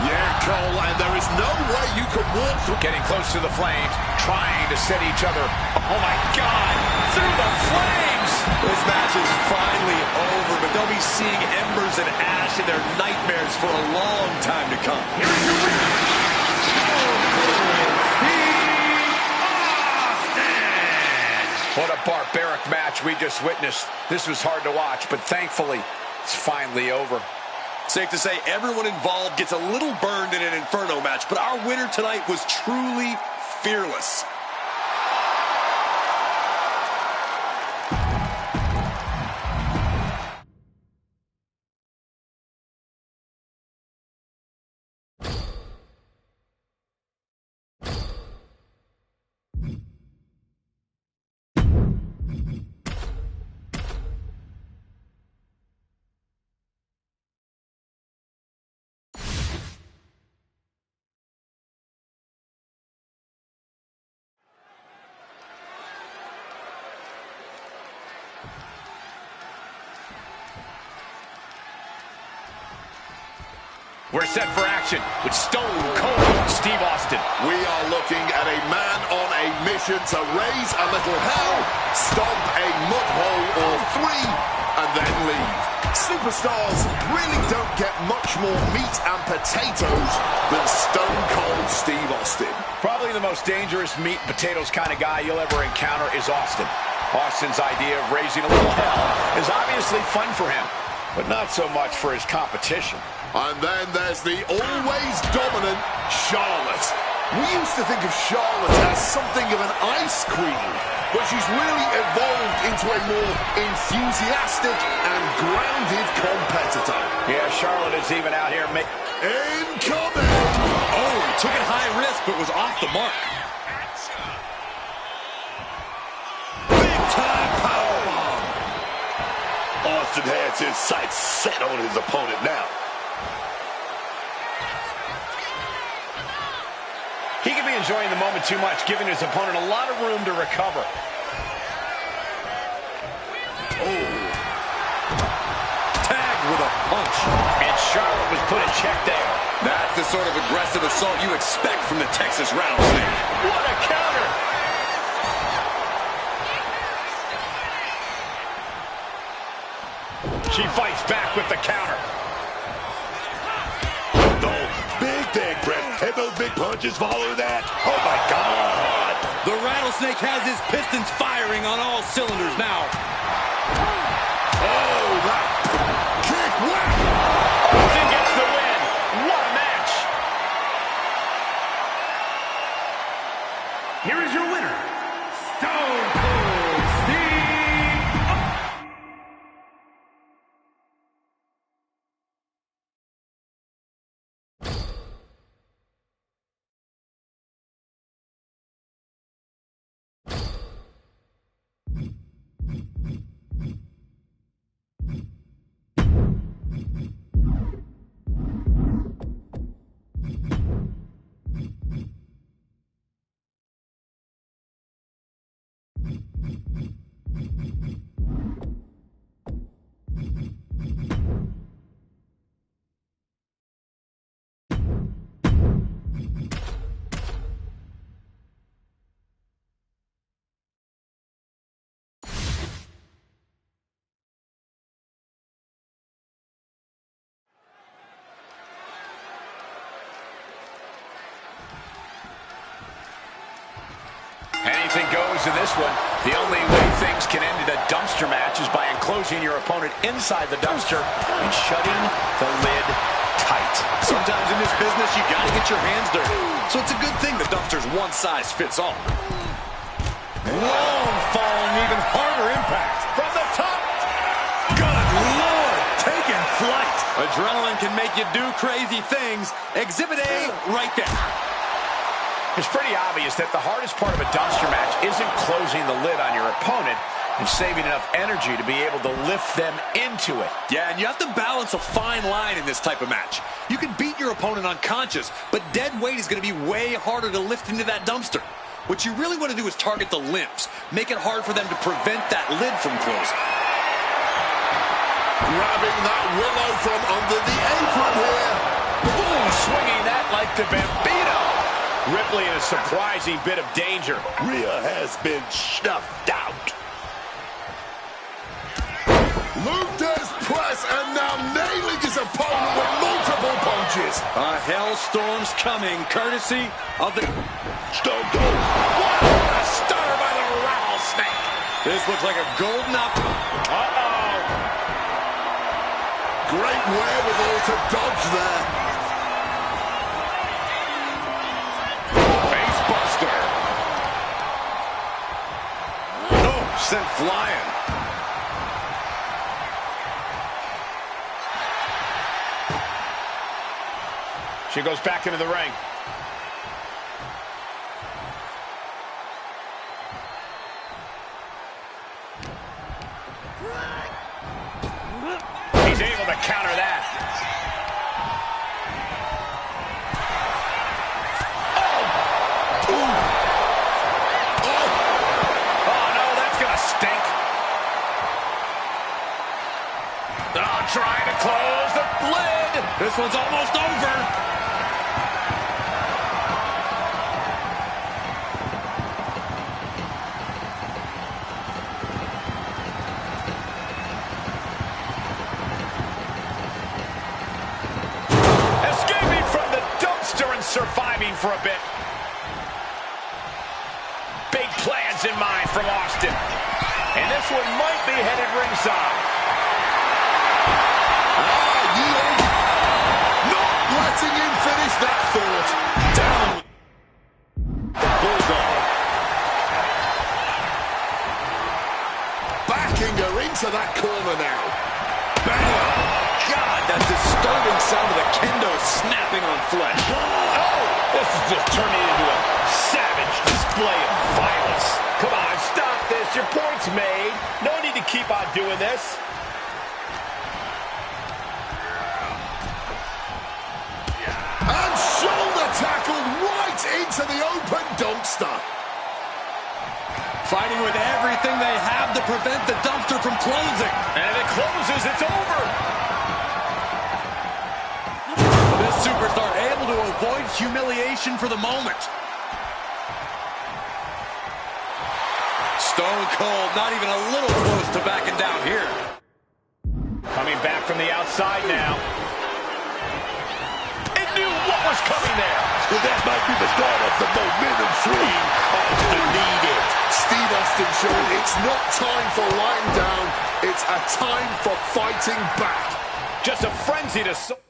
Yeah, Cole, and there is no way you can walk through. Getting close to the flames, trying to set each other. Oh my God! Through the flames! This match is finally over, but they'll be seeing embers and ash in their nightmares for a long time to come. Here is your winner, Steve Austin! What a barbaric match we just witnessed. This was hard to watch, but thankfully, it's finally over. Safe to say everyone involved gets a little burned in an Inferno match, but our winner tonight was truly fearless. We're set for action with Stone Cold Steve Austin. We are looking at a man on a mission to raise a little hell, stomp a mud hole or three, and then leave. Superstars really don't get much more meat and potatoes than Stone Cold Steve Austin. Probably the most dangerous meat and potatoes kind of guy you'll ever encounter is Austin. Austin's idea of raising a little hell is obviously fun for him, but not so much for his competition. And then there's the always dominant Charlotte. We used to think of Charlotte as something of an ice queen, but she's really evolved into a more enthusiastic and grounded competitor. Yeah, Charlotte is even out here making... Incoming! Oh, took it high risk, but was off the mark. Big time powerbomb. Austin has his sights set on his opponent now. He could be enjoying the moment too much, giving his opponent a lot of room to recover. Oh. Tagged with a punch. And Charlotte was put in check there. That's the sort of aggressive assault you expect from the Texas Rattlesnake. What a counter! She fights back with the counter. Big thing, Brett. And those big punches follow that. Oh, my God. The Rattlesnake has his pistons firing on all cylinders now. Oh, that kick, wow! Austin gets the win. What a match. Here is your winner, Stone Cold Steve Austin. Anything goes in this one. The only way things can end in a dumpster match is by enclosing your opponent inside the dumpster and shutting the lid tight. tight. Sometimes in this business, you got to get your hands dirty. So it's a good thing the dumpster's one size fits all. Long fall and even harder impact. From the top. Good Lord, taking flight. Adrenaline can make you do crazy things. Exhibit A, right there. It's pretty obvious that the hardest part of a dumpster match isn't closing the lid on your opponent and saving enough energy to be able to lift them into it. Yeah, and you have to balance a fine line in this type of match. You can beat your opponent unconscious, but dead weight is going to be way harder to lift into that dumpster. What you really want to do is target the limbs. Make it hard for them to prevent that lid from closing. Grabbing that willow from under the apron here. Boom, swinging that like the Bambino. Ripley in a surprising bit of danger. Rhea has been snuffed out. Luther's press and now nailing his opponent with multiple punches. A hellstorm's coming, courtesy of the Stone Cold. What a stunner by the rattlesnake. This looks like a golden Uh-oh. Great wherewithal to dodge there. Face buster. Oh, sent flying. She goes back into the ring. He's able to counter that. Oh, no, that's going to stink. Oh, trying to close the lid. This one's almost over. Escaping from the dumpster and surviving for a bit. Big plans in mind from Austin. And this one might be headed ringside. Not letting him finish that thought. Down. The Bulldog. Backing her into that corner now. Bang. God, that disturbing sound of the kendo snapping on flesh. Oh, this is just turning into a savage display of violence. Come on, stop this. Your point's made. No need to keep on doing this. And shoulder tackled right into the open dumpster. Fighting with everything they have to prevent the dumpster from closing. And it closes. It's over. This superstar able to avoid humiliation for the moment. Stone Cold not even a little close to backing down here. Coming back from the outside now. It knew what was coming there. Well, that might be the start of the momentum swing Austin needed. Steve Austin showing it's not time for lying down. It's a time for fighting back. Just a frenzied assault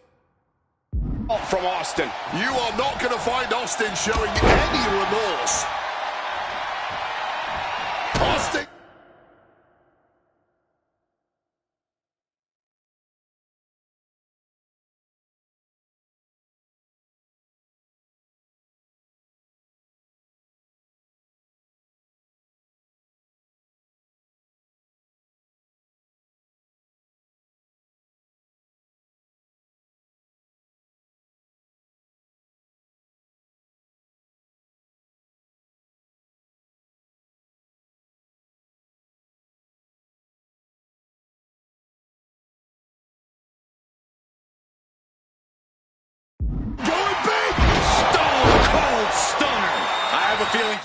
from Austin. You are not going to find Austin showing any remorse. Austin. Going big! Stone Cold Stunner. I have a feeling...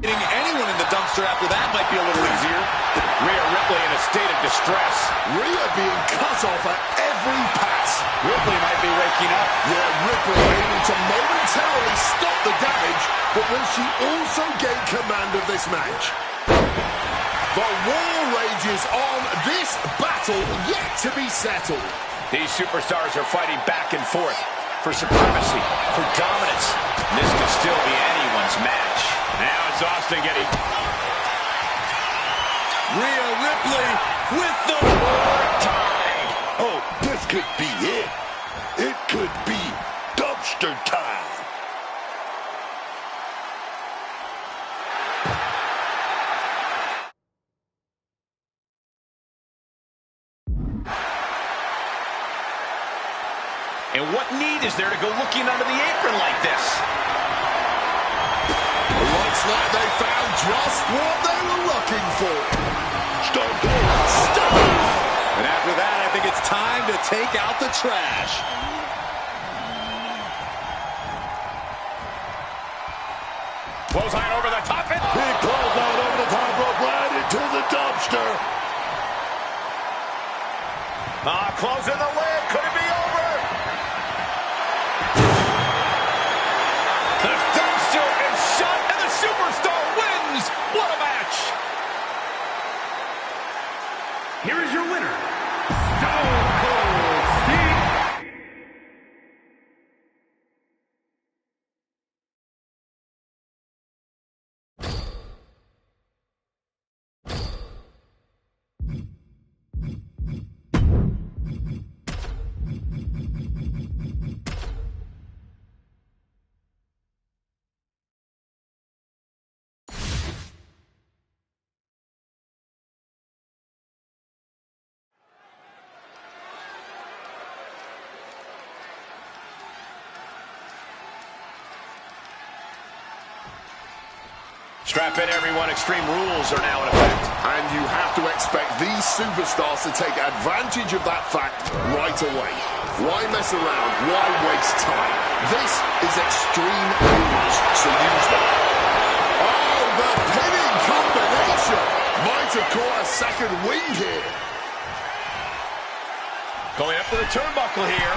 Getting anyone in the dumpster after that might be a little easier. Rhea Ripley in a state of distress. Rhea being cut off at every pass. Ripley might be waking up. Yeah, Ripley aiming to momentarily stop the damage, but will she also gain command of this match? The war rages on, this battle yet to be settled. These superstars are fighting back and forth for supremacy, for dominance. This could still be anyone's match. Now it's Austin getting... Rhea Ripley with the tied. Oh, this could be it. It could be dumpster time. And what need is there to go looking under the apron like this? Looks like they found just what they were looking for. Stone Cold. Stone! And after that, I think it's time to take out the trash. Clothesline over the top. Big clothesline over the top rope, right into the dumpster. Closing the lid. Could it be over? The dumpster is shut, and the superstar wins. What a match. Here is your winner, Stone Cold Steve. Strap in, everyone. Extreme rules are now in effect. And you have to expect these superstars to take advantage of that fact right away. Why mess around? Why waste time? This is Extreme Rules, so use them. Oh, the pinning combination! Might have caught a second wind here. Going up to the turnbuckle here.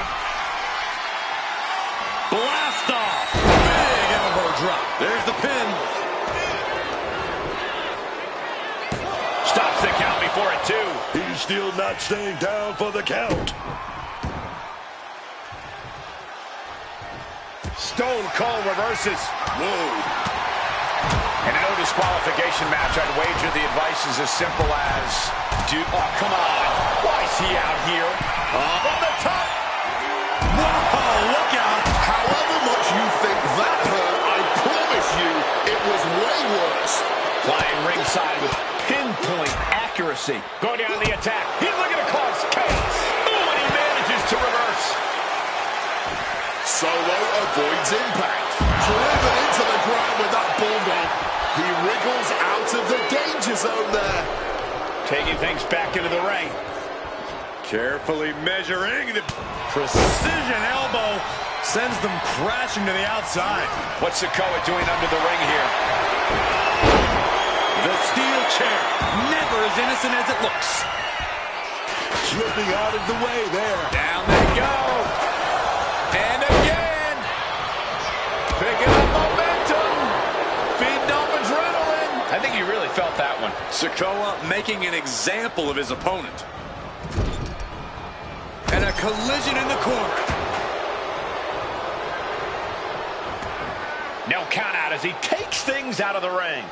Blast off. Big elbow drop. There's the pin. Stops the count before it, too. He's still not staying down for the count. Stone Cold reverses. Whoa. In a no disqualification match, I'd wager the advice is as simple as, oh, come on. Why is he out here? From the top. Whoa, look out. However much you think that hurt, I promise you it was way worse. Flying ringside with pinpoint accuracy. Going down the attack. He's looking to cause chaos. Oh, and he manages to reverse. Solo avoids impact. Driven into the ground with that bulldog. He wriggles out of the danger zone there. Taking things back into the ring. Carefully measuring the precision elbow. Sends them crashing to the outside. What's Sikoa doing under the ring here? The steel chair, never as innocent as it looks. Slipping out of the way there. Down they go. And again. Picking up momentum. Feeding off adrenaline. I think he really felt that one. Sikoa making an example of his opponent. And a collision in the corner. No count out as he takes things out of the ring.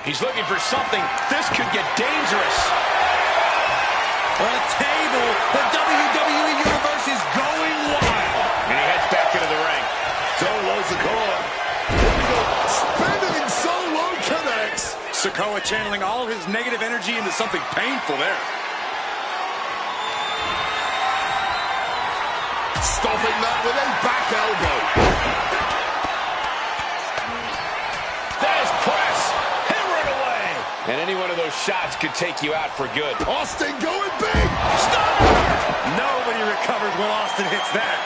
He's looking for something. This could get dangerous. A table. The WWE Universe is going wild. And he heads back into the ring. Solo Sikoa. Spinning Solo connects. Sikoa channeling all his negative energy into something painful there. Stopping that with a back elbow. There's press. Hammering away. And any one of those shots could take you out for good. Austin going big. Stunner! Nobody recovers when Austin hits that.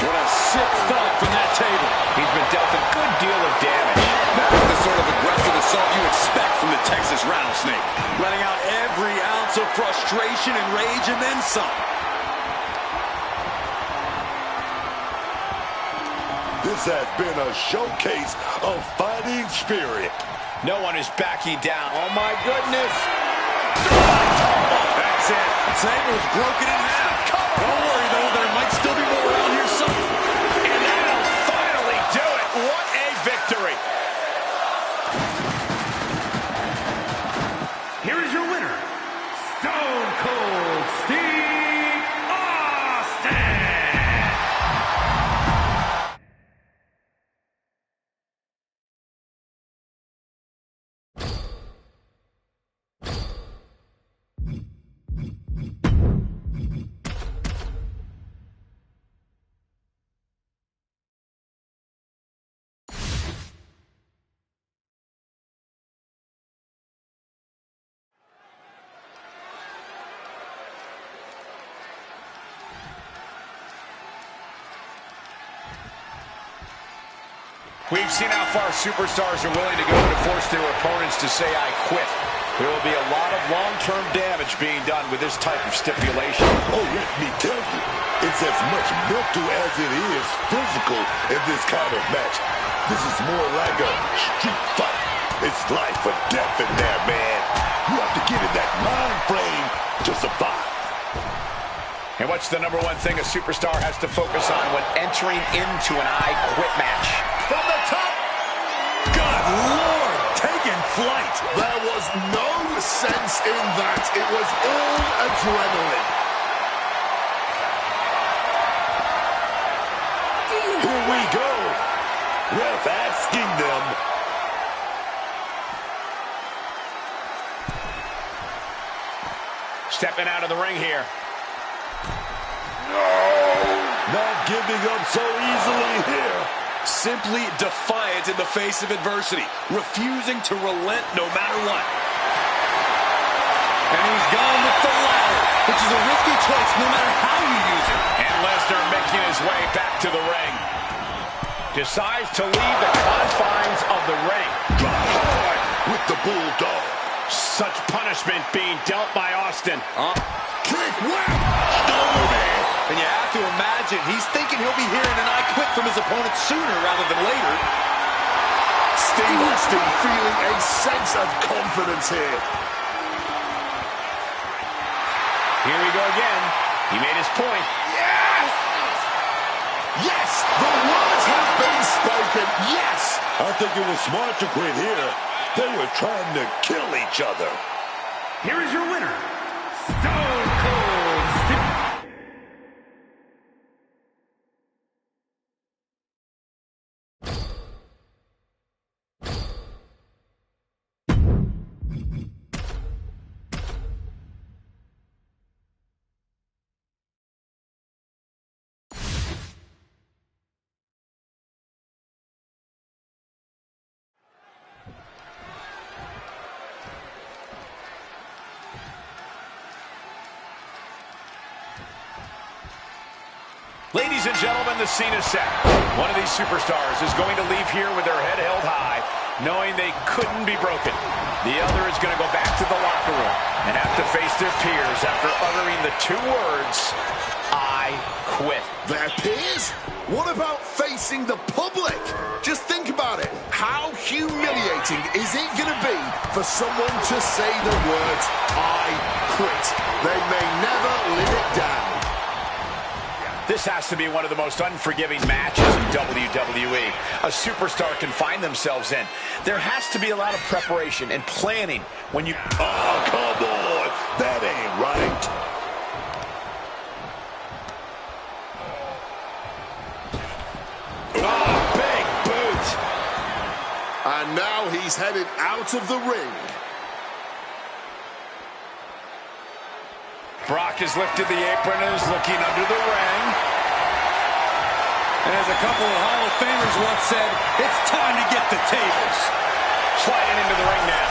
What a sick thud from that table. He's been dealt a good deal of damage. That's the sort of aggressive assault you expect from the Texas Rattlesnake. Letting out every ounce of frustration and rage and then some. This has been a showcase of fighting spirit. No one is backing down. Oh, my goodness. That's it. Table's broken in half. Don't worry, though. There might still be more around here somewhere. And that'll finally do it. What a victory. Here is your winner, Stone Cold Steve Austin. We've seen how far superstars are willing to go to force their opponents to say, I quit. There will be a lot of long-term damage being done with this type of stipulation. Oh, let me tell you, it's as much mental as it is physical in this kind of match. This is more like a street fight. It's life or death in there, man. You have to get in that mind frame to survive. And what's the number one thing a superstar has to focus on when entering into an I quit match? From the top! Good Lord, taking flight. There was no sense in that. It was all adrenaline. Here we go. Ref asking them. Stepping out of the ring here. Not giving up so easily here. Simply defiant in the face of adversity, refusing to relent no matter what. And he's gone with the ladder, which is a risky choice no matter how you use it. And Lesnar making his way back to the ring. Decides to leave the confines of the ring. Drive hard with the Bulldog. Such punishment being dealt by Austin. Kick, wham! Man. And you have to imagine he's thinking he'll be hearing an I quit from his opponent sooner rather than later. Steve Austin feeling a sense of confidence here. Here we go again. He made his point. Yes! Yes! The words have been spoken. Yes! I think it was smart to quit here. They were trying to kill each other. Here is your winner, Stone Cold Steve. Ladies and gentlemen, the scene is set. One of these superstars is going to leave here with their head held high, knowing they couldn't be broken. The other is going to go back to the locker room and have to face their peers after uttering the two words, I quit. Their peers? What about facing the public? Just think about it. How humiliating is it going to be for someone to say the words, I quit? They may never live it down. This has to be one of the most unforgiving matches in WWE a superstar can find themselves in. There has to be a lot of preparation and planning when you... Oh, come on. That ain't right. Oh, big boot. And now he's headed out of the ring. Brock has lifted the apron and is looking under the ring. And as a couple of Hall of Famers once said, it's time to get the tables. Sliding into the ring now.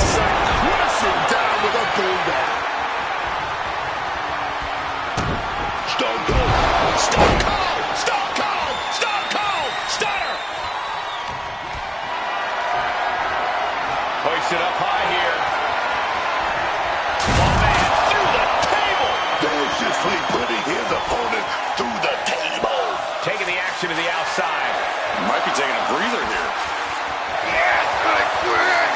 Crashing down with a bulldog. outside. Might be taking a breather here. Yes, I quit.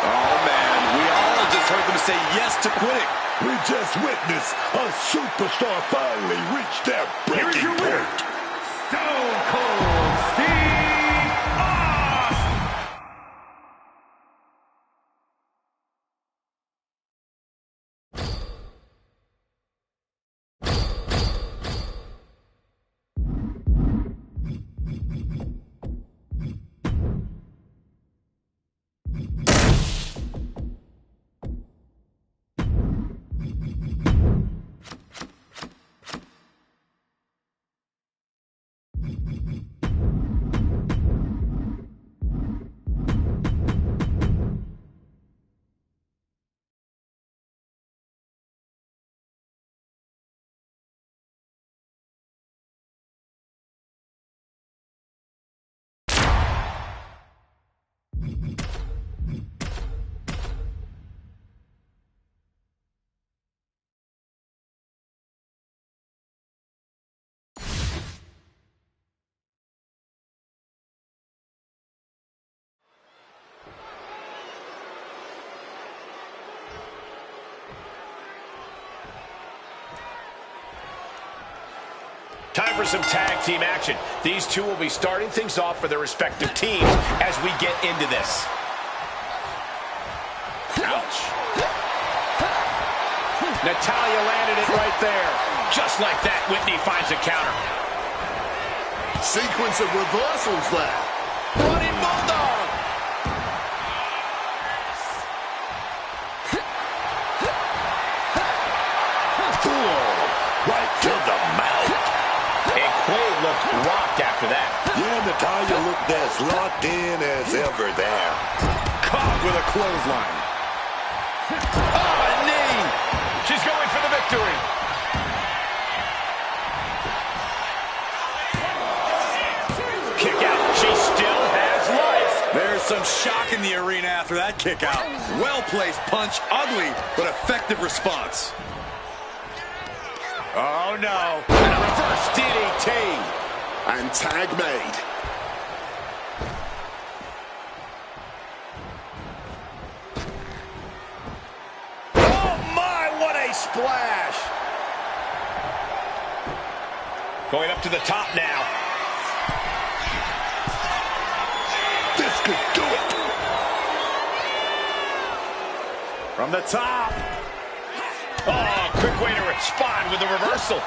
Oh, man. We all just heard them say yes to quitting. We just witnessed a superstar finally reach their Here's breaking your winner, point. Stone Cold Steve Austin. Time for some tag team action. These two will be starting things off for their respective teams as we get into this. Ouch. Natalya landed it right there. Just like that, Whitney finds a counter. Sequence of reversals there. Running bulldog. Right to the mouth. And Quaid looked rocked after that. Yeah, Natalya looked as locked in as ever there. Caught with a clothesline. Oh, a knee. She's going for the victory. Kick out. She still has life. There's some shock in the arena after that kick out. Well-placed punch. Ugly, but effective response. Oh, no. And a reverse DDT. And tag made. Oh, my, what a splash. Going up to the top now. This could do it. From the top. Oh, quick way to respond with the reversal.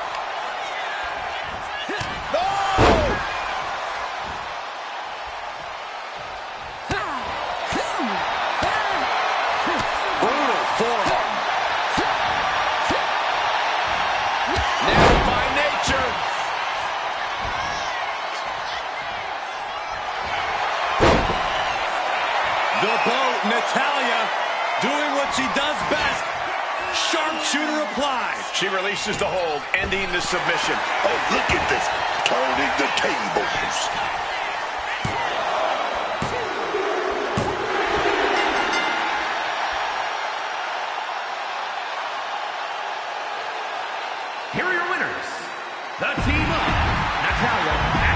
Brutal forearm. Now by nature. The boat, Natalya, doing what she does best. Sharpshooter applied. She releases the hold, ending the submission. Oh, look at this. Turning the tables. Here are your winners, the team of Natalya and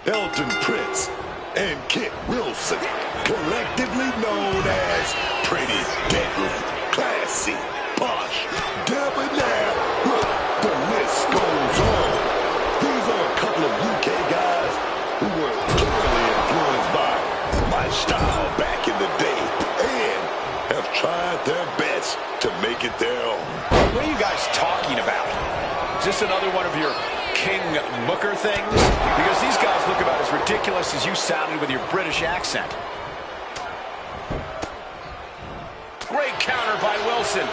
Elton Prince, and Kit Wilson, collectively known as Pretty Deadly, Classy, Posh, Debonair. The list goes on. These are a couple of UK guys who were thoroughly influenced by my style back in the day and have tried their best to make it their own. What are you guys talking about? Is this another one of your King Booker things? Because these guys look about as ridiculous as you sounded with your British accent. Great counter by Wilson.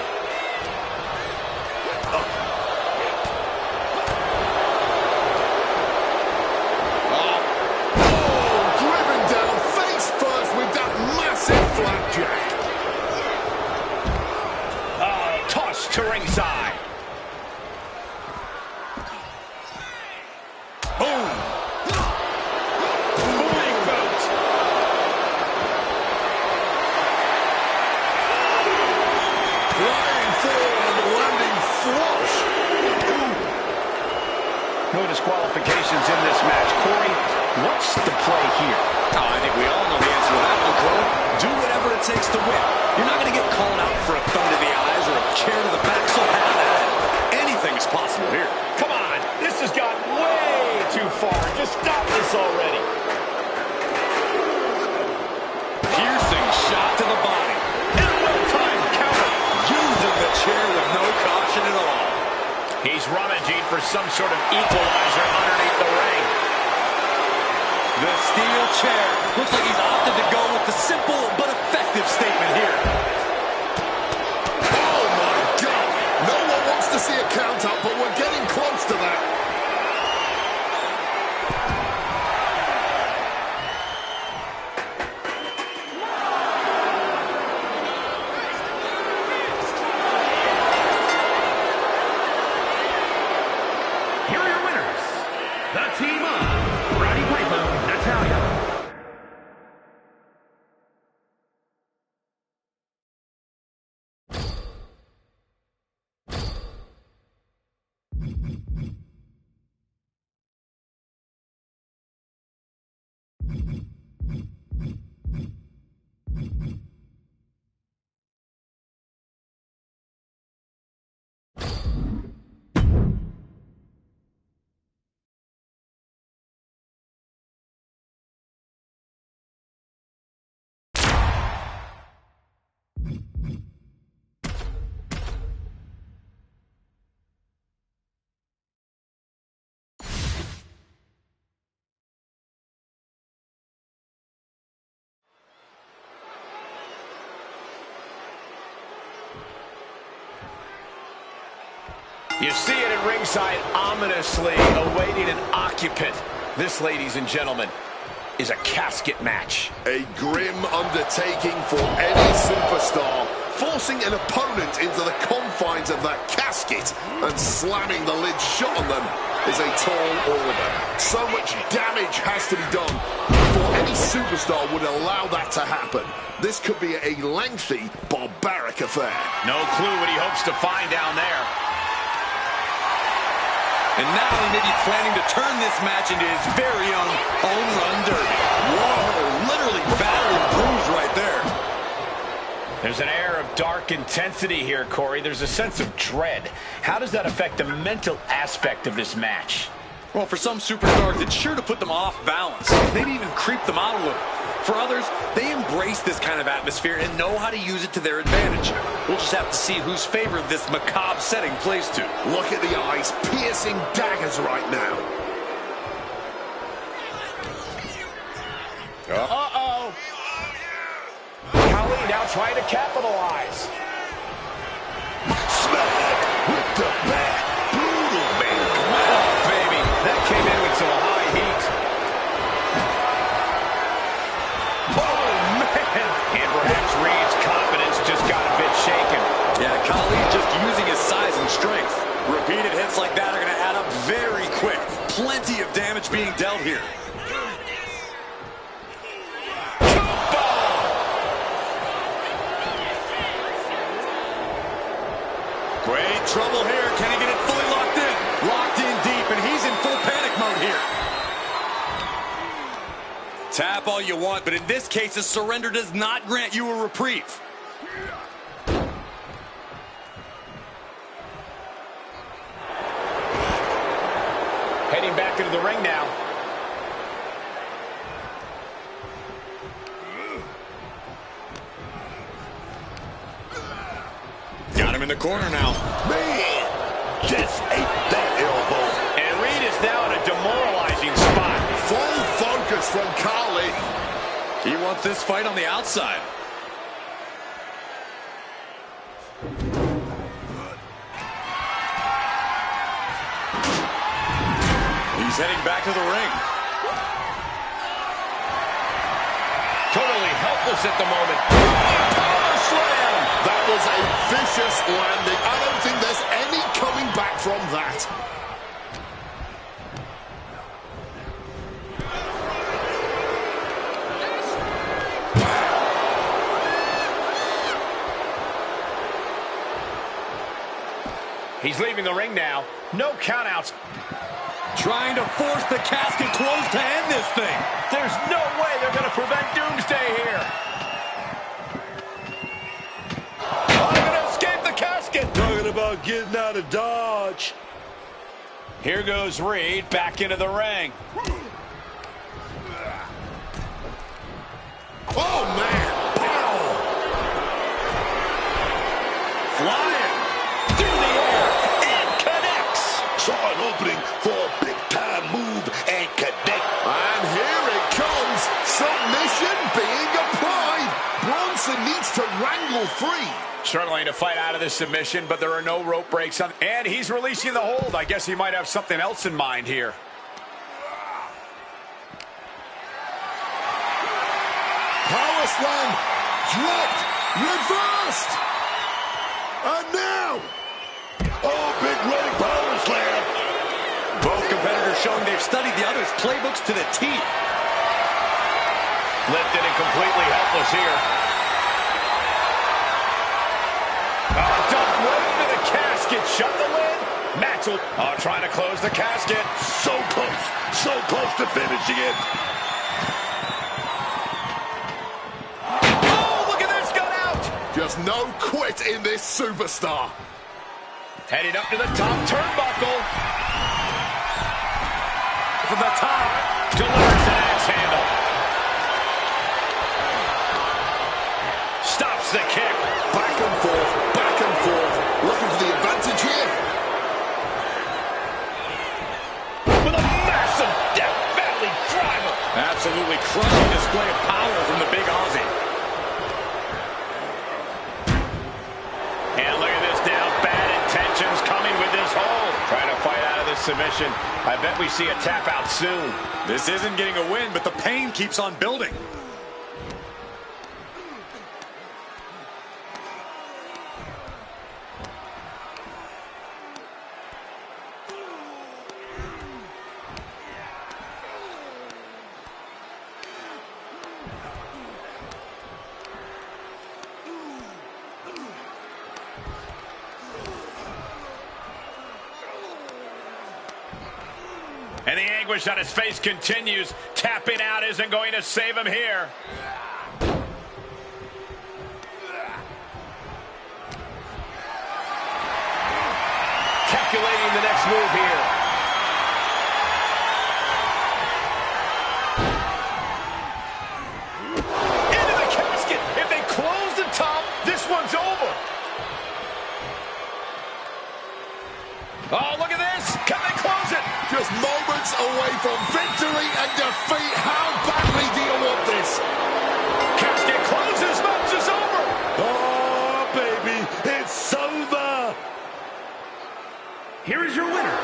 Driven down face first with that massive flapjack. Toss to ringside. Boom. Big boot. Flying forward, landing flush. No disqualifications in this match. Corey, what's the play here? Oh, I think we all know the answer to that one, Cole. Do whatever it takes to win. You're not going to get called out for a thumb to the eyes or a chair to the back, so have at it. Anything is possible here. Come on, this has got way too far. Just stop this already. Piercing shot to the body. And a well-timed counter. Using the chair with no caution at all. He's rummaging for some sort of equalizer underneath the ring. The steel chair. Looks like he's opted to go with the simple but effective statement here. Oh my God! No one wants to see a count out, but we're getting close to that. Here are your winners, the team of Roddy Piper, Natalia. You see it at ringside, ominously awaiting an occupant. This, ladies and gentlemen, is a casket match. A grim undertaking for any superstar, forcing an opponent into the confines of that casket and slamming the lid shut on them is a tall order. So much damage has to be done before any superstar would allow that to happen. This could be a lengthy, barbaric affair. No clue what he hopes to find down there. And now he may be planning to turn this match into his very own home run derby. Whoa, literally battered and bruised right there. There's an air of dark intensity here, Corey. There's a sense of dread. How does that affect the mental aspect of this match? Well, for some superstars, it's sure to put them off balance. Maybe even creep them out a little. For others, they embrace this kind of atmosphere and know how to use it to their advantage. We'll just have to see whose favor this macabre setting plays to. Look at the eyes, piercing daggers right now. Uh-oh. Khali now trying to capitalize. Smack with the back. Brutal, man. Oh, baby. That came in with some high heat. Oh, man. And perhaps Reed's confidence just got a bit shaken. Yeah, Khali just using his size and strength. Repeated hits like that are going to add up very quick. Plenty of damage being dealt here. Great trouble here. Can he get it fully locked in? Locked in deep, and he's in full panic mode here. Tap all you want, but in this case, a surrender does not grant you a reprieve. Heading back into the ring now. Got him in the corner now. Man, just ate that elbow. And Reed is now in a demoralizing spot. Full focus from Carly. He wants this fight on the outside. He's heading back to the ring. Totally helpless at the moment. Power slam! That was a vicious landing. I don't think there's any coming back from that. He's leaving the ring now. No countouts. Trying to force the casket closed to end this thing. There's no way they're going to prevent Doomsday here. Oh, they're going to escape the casket. Talking about getting out of Dodge. Here goes Reed back into the ring. Oh, man. Flying. Through the air. And connects. Saw an opening for a big-time move and connect. And here it comes. Submission being applied. Bronson needs to wrangle free. Struggling to fight out of this submission, but there are no rope breaks on. And he's releasing the hold. I guess he might have something else in mind here. Power slam. Dropped. Reversed. And now. Oh, big running power slam. Both competitors showing they've studied the other's playbooks to the T. Lifted and completely helpless here. Dumped right into the casket. Shut the lid. Maxwell trying to close the casket. So close to finishing it. Oh, look at this, gun out. Just no quit in this superstar. Heading up to the top turnbuckle. From the top, delivers an axe handle. Stops the kick. Back and forth, back and forth. Looking for the advantage here. With a massive Death Valley driver. Absolutely crushing display of power from the big Aussie. And look at this now. Bad intentions coming with this hold. Trying to fight out of this submission. I bet we see a tap out soon. This isn't getting a win, but the pain keeps on building. And the anguish on his face continues. Tapping out isn't going to save him here. Calculating the next move here. Into the casket. If they close the top, this one's over. Oh, look at this. Can they close it? Just moments away from victory and defeat. How badly do you want this? Casket closes. Match is over. Oh, baby, it's over. Here is your winner,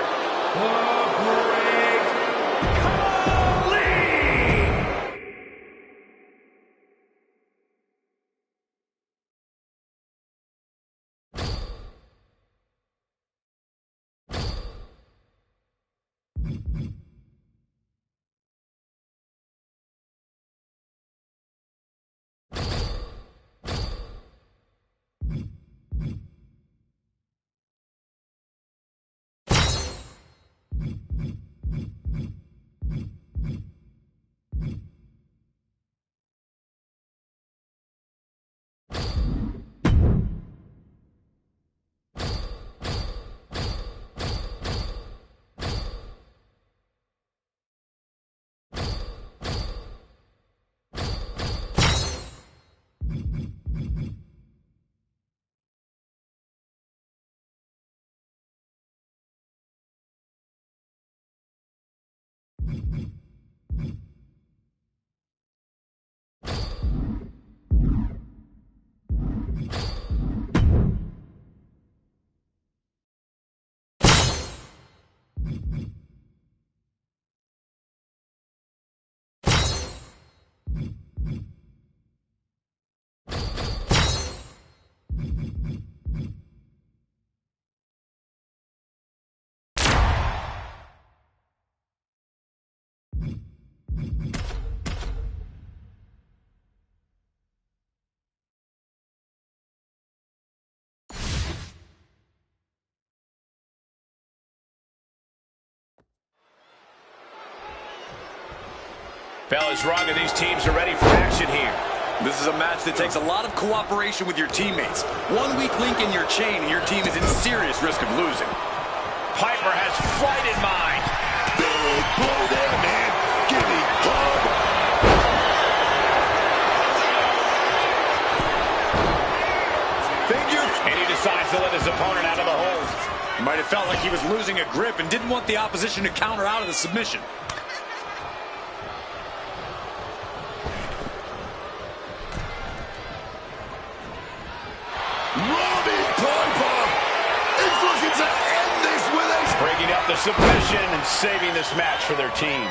Fellas, wrong, and these teams are ready for action here. This is a match that takes a lot of cooperation with your teammates. One weak link in your chain and your team is in serious risk of losing. Piper has flight in mind. Big blow there, man. Give me club. Figure. And he decides to let his opponent out of the hold. He might have felt like he was losing a grip and didn't want the opposition to counter out of the submission. Breaking up the submission and saving this match for their team.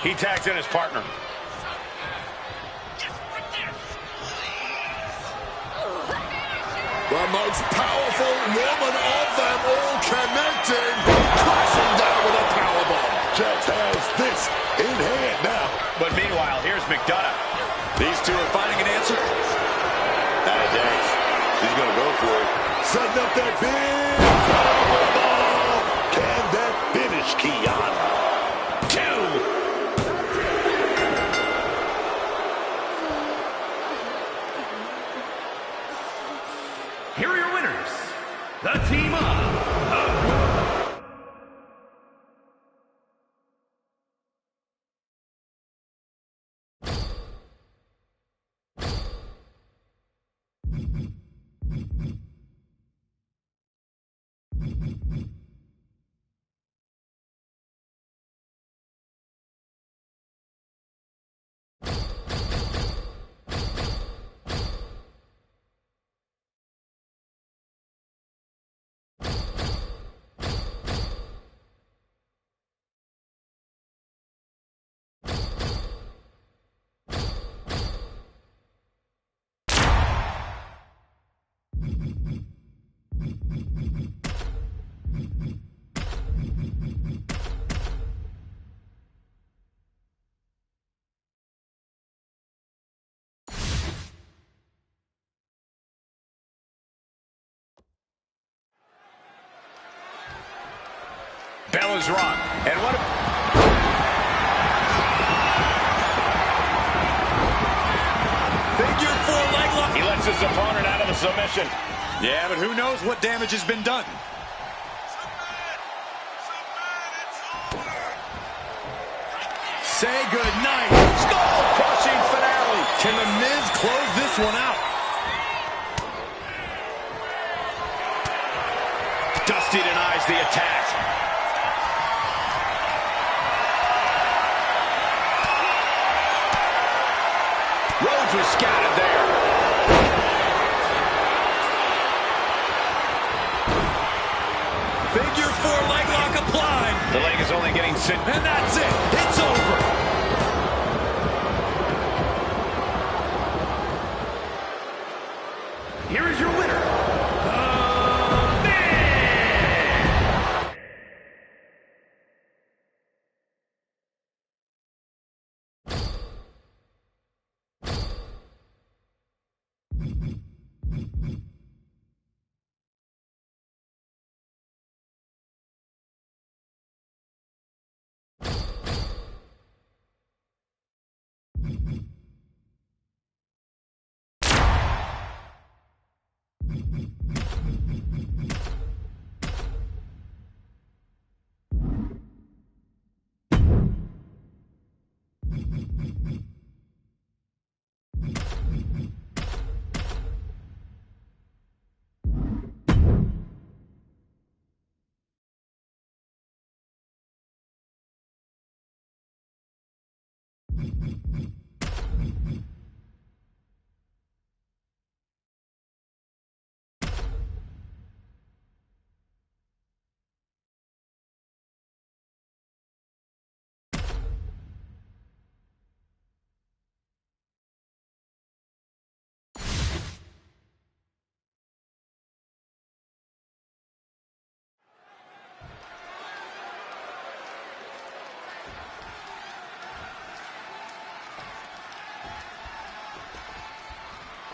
He tags in his partner. The most powerful woman of them all connecting. Crashing down with a powerbomb. Jax has this in hand now. But meanwhile, here's McDonough. These two are finding an answer. Jax. He's going to go for it. Setting up that big powerbomb. Can that finish, Kiana? 2. Here are your winners, the team of Bell is wrong. And what Figure 4 leg lock. he lets his opponent out of the submission. Yeah, but who knows what damage has been done. Say goodnight. Skull-crushing finale. Can The Miz close this one out? Dusty denies the attack. Rhodes was scouted there. Figure 4 leg lock applied. The leg is only getting sent. And that's it. It's over. Here is your winner, The Miz.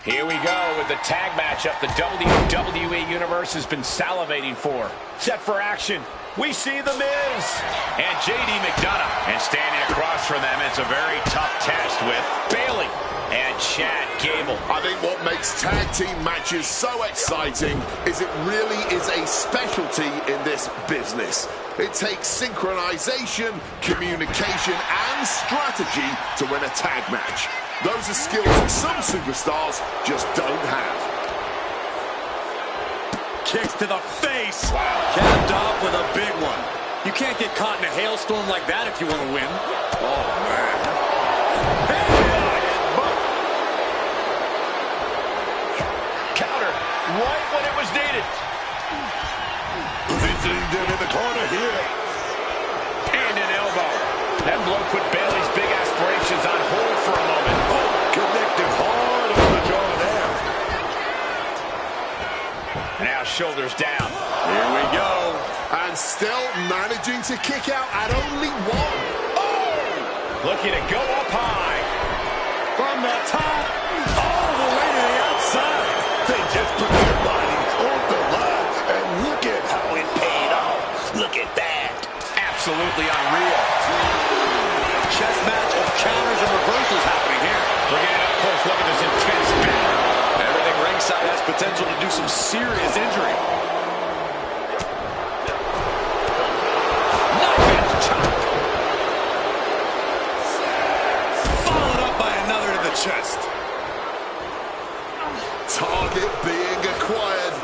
Here we go with the tag matchup the WWE Universe has been salivating for. Set for action. We see The Miz and JD McDonough. And standing across from them, it's a very tough test with Bayley and Chad Gable. I think what makes tag team matches so exciting is it really is a specialty in this business. It takes synchronization, communication, and strategy to win a tag match. Those are skills that some superstars just don't have. Kicks to the face. Wow. Capped off with a big one. You can't get caught in a hailstorm like that if you want to win. Oh, man. Counter right when it was needed. Positioning them in the corner here. And an elbow. That blow put Bayley's big aspirations on hold for a moment. Oh, connected hard on the jaw there. Now shoulders down. Here we go. And still managing to kick out at only one. Oh! Looking to go up high. From the top, all the way to the outside. They just put their body on the line, and look at how it paid off. Look at that. Absolutely unreal. Chess match of counters and reversals happening here. We're getting up close. Look at this intense battle. Everything ringside has potential to do some serious injury. Knife edge chop. Followed up by another to the chest. Target being acquired.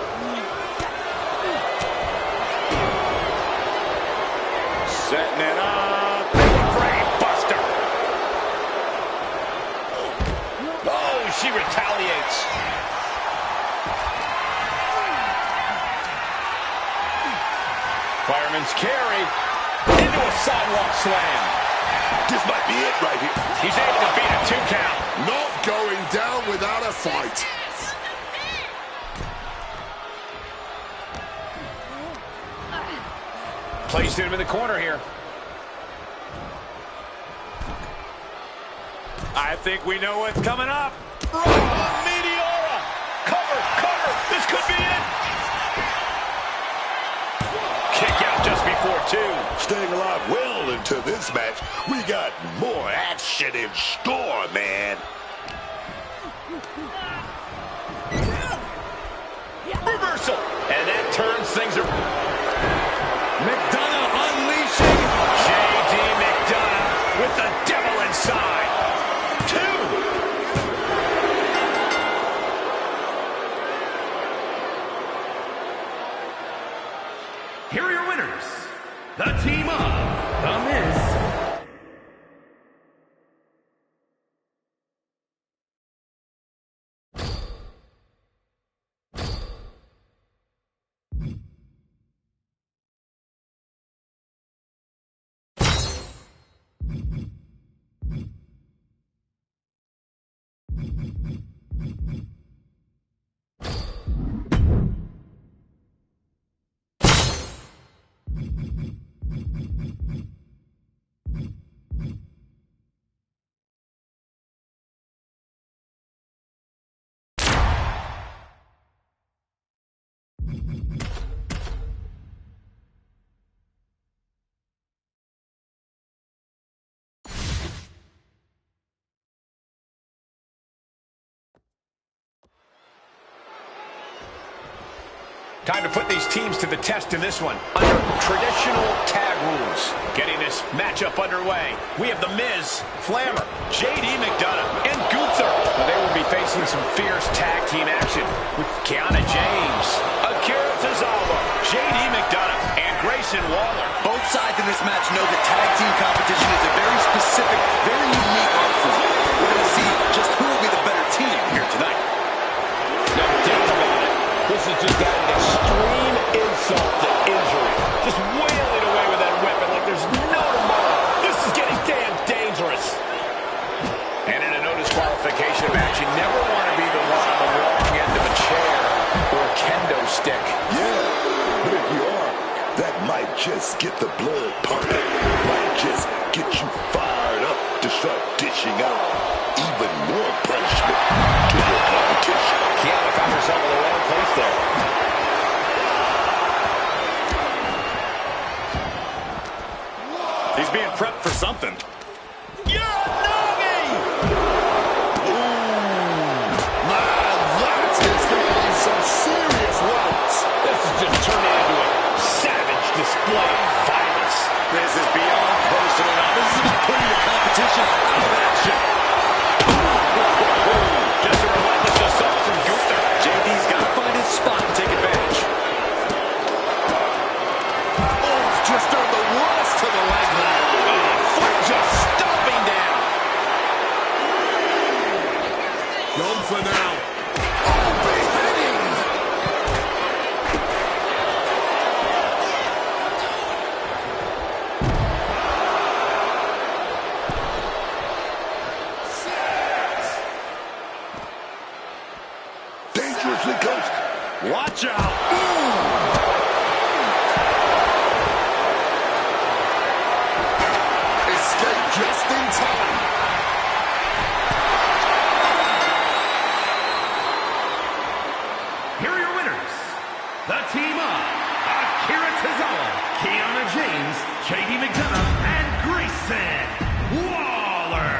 Setting it up. Brain buster. Oh, she retaliates. Fireman's carry into a sidewalk slam. This might be it right here. He's able to beat a 2 count. Not going down without a fight. Placed him in the corner here. I think we know what's coming up. Meteora! Cover, cover! This could be it! Kick out just before 2. Staying alive well into this match. We got more action in store, man. Reversal! And that turns things around. McDonough unleashing. J.D. McDonough with the devil inside. 2. Here are your winners, the team of The Miz Time to put these teams to the test in this one under traditional tag rules. Getting this matchup underway, we have The Miz, Flammer, J.D. McDonough, and Gunther. They will be facing some fierce tag team action with Kiana James, Akira Tozawa, J.D. McDonough, and Grayson Waller. Both sides in this match know that tag team competition is a very specific, very unique art form. We're going to see just who will be the better team here tonight. No doubt about it. This is just adding extreme insult to injury. Just wailing away with that weapon like there's no tomorrow. This is getting damn dangerous. And in a no disqualification match, you never want to be the one on the wrong end of a chair or a kendo stick. Yeah, but if you are, that might just get the blood pumping. Might just get you fired up to start dishing out even more punishment to your competition. himself in the wrong place there. He's being prepped for something. Some serious routes. This is just turning into a savage display of violence. This is beyond personal now. This is about putting the competition out of action. Just a relentless assault from Gunther. JD's got to find his spot and take advantage. Oh, it's just done the worst to the leg there. Foot just stomping down. Gone for now. Watch out. Escape just in time. Here are your winners. The team of Akira Tozawa, Kiana James, JD McDonough, and Grayson Waller.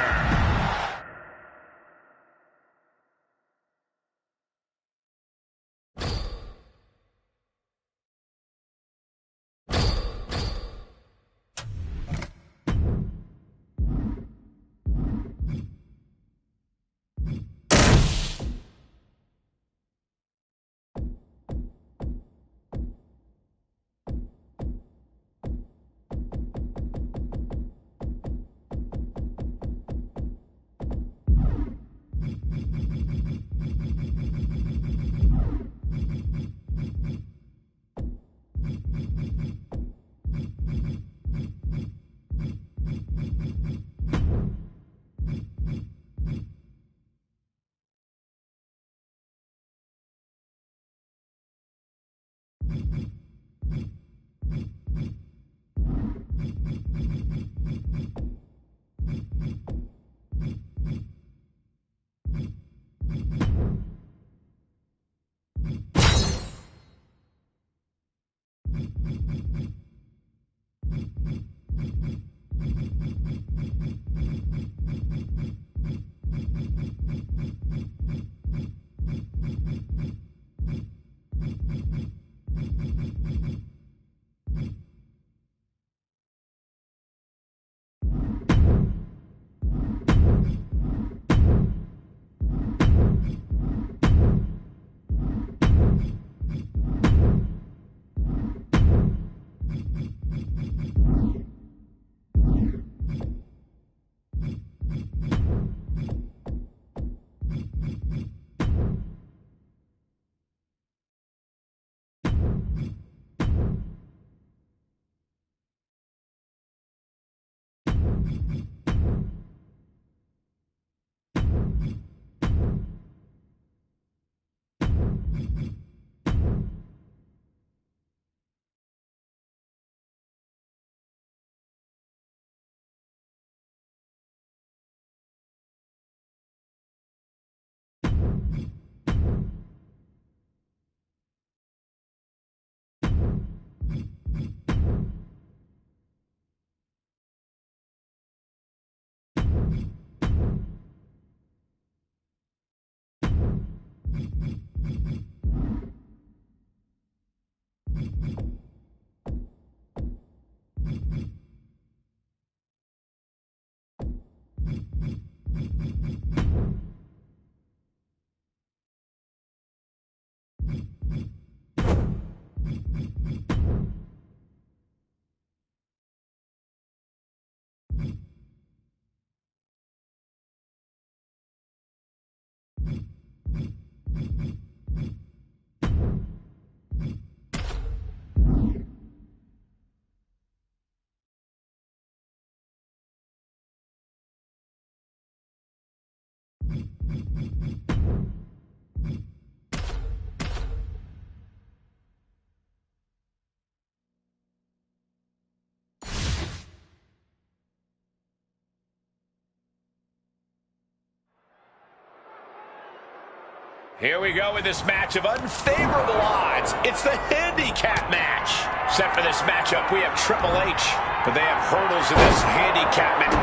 Here we go with this match of unfavorable odds. It's the handicap match. Set for this matchup, we have Triple H, but they have hurdles in this handicap match.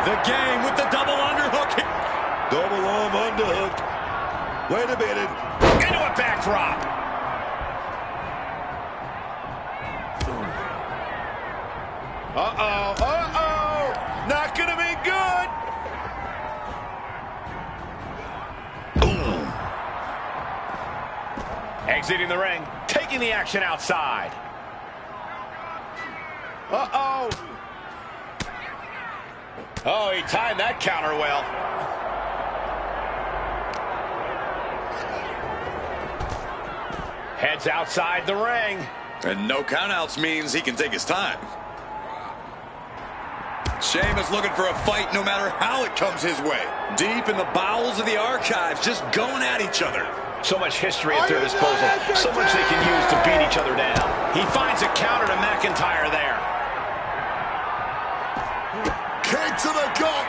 The game with the double underhook. Double arm underhook. Wait a minute. Into a backdrop. Uh-oh, uh-oh. Not gonna be good. Exiting the ring, taking the action outside. Uh-oh. Oh, he timed that counter well. Heads outside the ring. And no countouts means he can take his time. Sheamus looking for a fight no matter how it comes his way. Deep in the bowels of the archives, just going at each other. So much history at their disposal. So much they can use to beat each other down. He finds a counter to McIntyre there. Kick to the gut.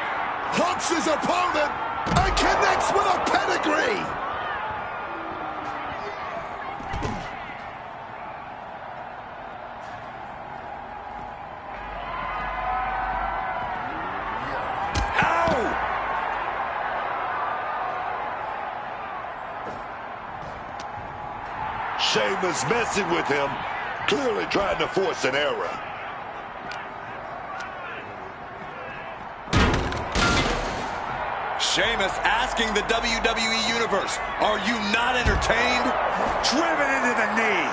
Hunts his opponent and connects with a pedigree. Sheamus messing with him, clearly trying to force an error. Sheamus asking the WWE Universe, are you not entertained? Driven into the knee.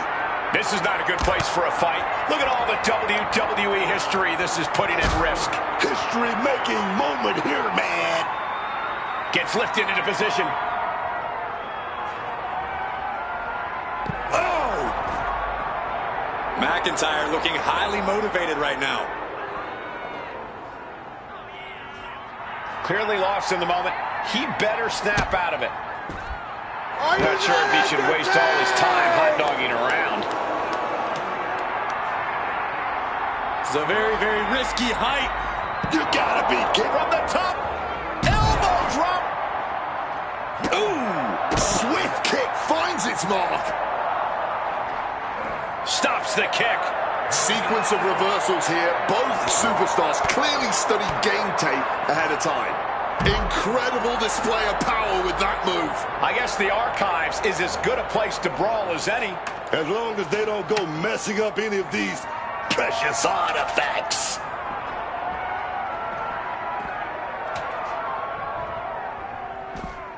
This is not a good place for a fight. Look at all the WWE history this is putting at risk. History-making moment here, man. Gets lifted into position. McIntyre looking highly motivated right now. Clearly lost in the moment. He better snap out of it. Not sure if he should waste all his time hot-dogging around. It's a very, very risky height. You gotta be kidding. From the top. Elbow drop. Ooh! Swift kick finds its mark. Stops the kick. Sequence of reversals here. Both superstars clearly studied game tape ahead of time. Incredible display of power with that move. I guess the archives is as good a place to brawl as any. As long as they don't go messing up any of these precious artifacts.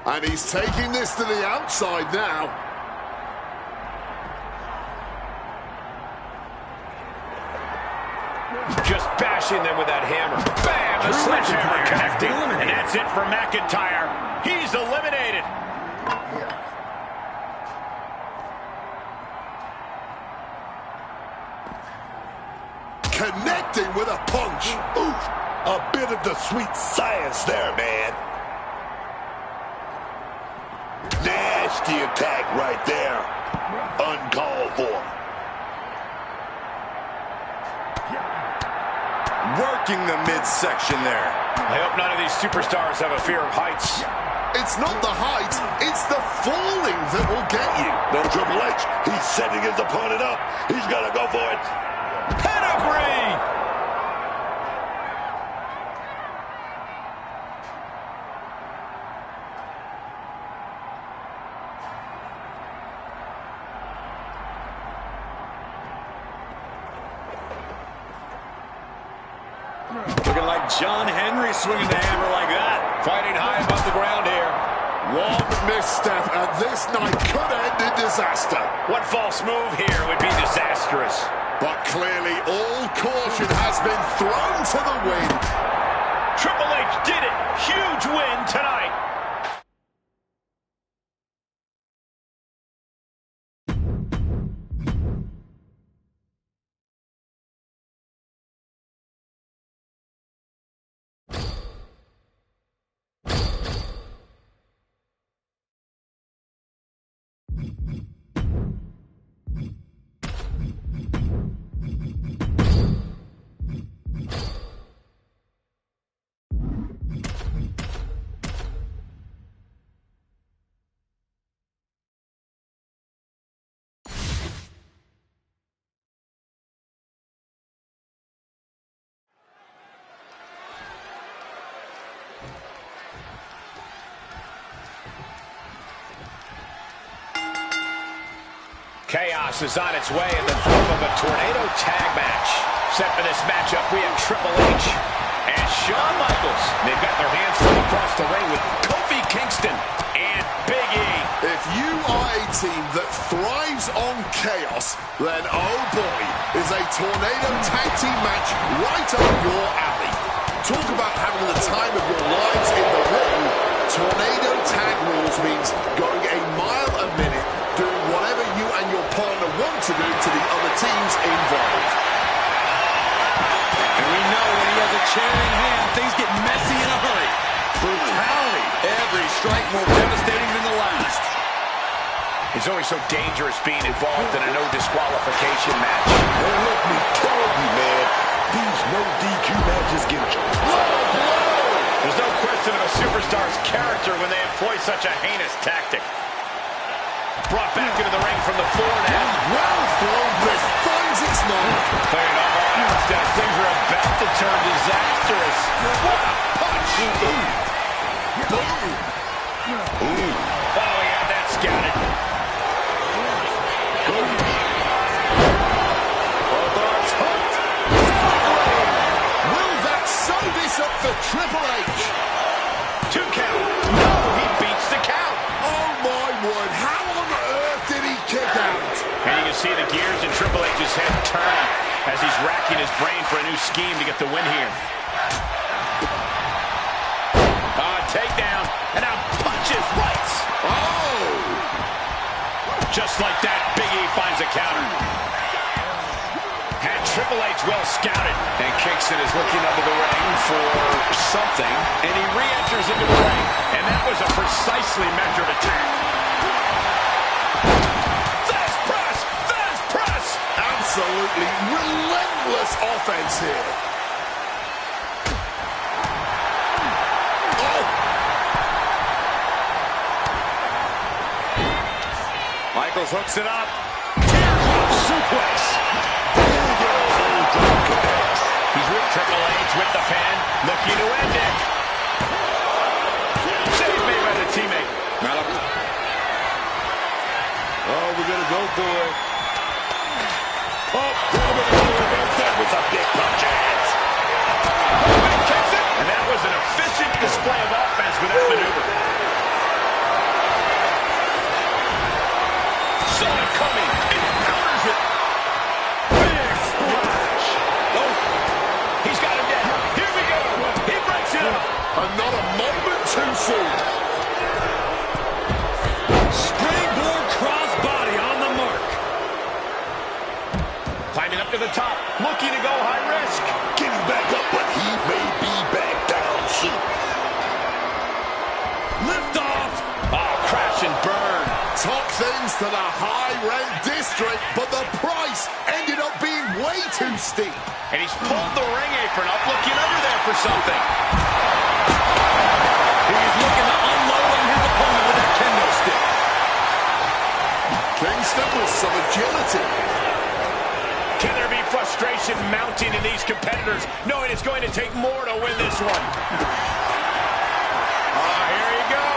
And he's taking this to the outside now. Just bashing them with that hammer. Bam! The sledgehammer connecting. And that's it for McIntyre. He's eliminated. Connecting with a punch. Oof, a bit of the sweet science there, man. Nasty attack right there. Uncalled for. Working the midsection there. I hope none of these superstars have a fear of heights. It's not the height, it's the falling that will get you. No, Triple H, he's setting his opponent up. He's got to go for it. Pedigree! Looking like John Henry swinging the hammer like that. Fighting high above the ground here. One misstep and this night could end in disaster. What false move here would be disastrous? But clearly all caution has been thrown to the wind. Triple H did it. Huge win tonight. Chaos is on its way in the form of a tornado tag match. Set for this matchup, we have Triple H and Shawn Michaels. They've got their hands full across the ring with Kofi Kingston and Big E. If you are a team that thrives on chaos, then oh boy, is a tornado tag team match right up your alley. Talk about having the time of your lives in the ring. Tornado tag rules means going a mile a minute, doing whatever you and your partner want to do to the other teams involved. And we know when he has a chair in hand, things get messy in a hurry. Brutality. Every strike more devastating than the last. It's always so dangerous being involved in a no disqualification match. And let me tell you, man, these no DQ matches get you. There's no question of a superstar's character when they employ such a heinous tactic. Brought back into the ring from the floor now. Well thrown wrist finds its mark. Playing all odds as things are about to turn disastrous. What a punch! Oh, yeah, that's scouted. Will that sew this up for Triple H? 2 count. No, he beats the count. Oh my word, how on earth did he kick out? And you can see the gears in Triple H's head turn as he's racking his brain for a new scheme to get the win here. Takedown, and now punches rights. Oh! Just like that, Big E finds a counter. Had Triple H well scouted. And Kingston is looking under the ring for something, and he re-enters into the ring. And that was a precisely measured attack. Fast press! Fast press! Absolutely relentless offense here. Michaels hooks it up. Teardrop suplex. He's with Triple H with the pin, looking to end it. Save made by the teammate. Oh, we're going to go for it. Oh, that was a big punch. And that was an efficient display of offense with that maneuver. Saw it coming. He counters it. Big splash. Oh, he's got him down. Here we go. He breaks it up. And not a moment too soon. Springboard crossbody on the mark. Climbing up to the top. Looking to go high risk. Getting back up, but he may be back down soon. Lift off. Oh, crash and burn. Top things to the high-rent district, but the price ended up being way too steep. And he's pulled the ring apron up, looking under there for something. He's looking to unload on his opponent with that kendo stick. Kingston with some agility. Can there be frustration mounting in these competitors, knowing it's going to take more to win this one? Here you go.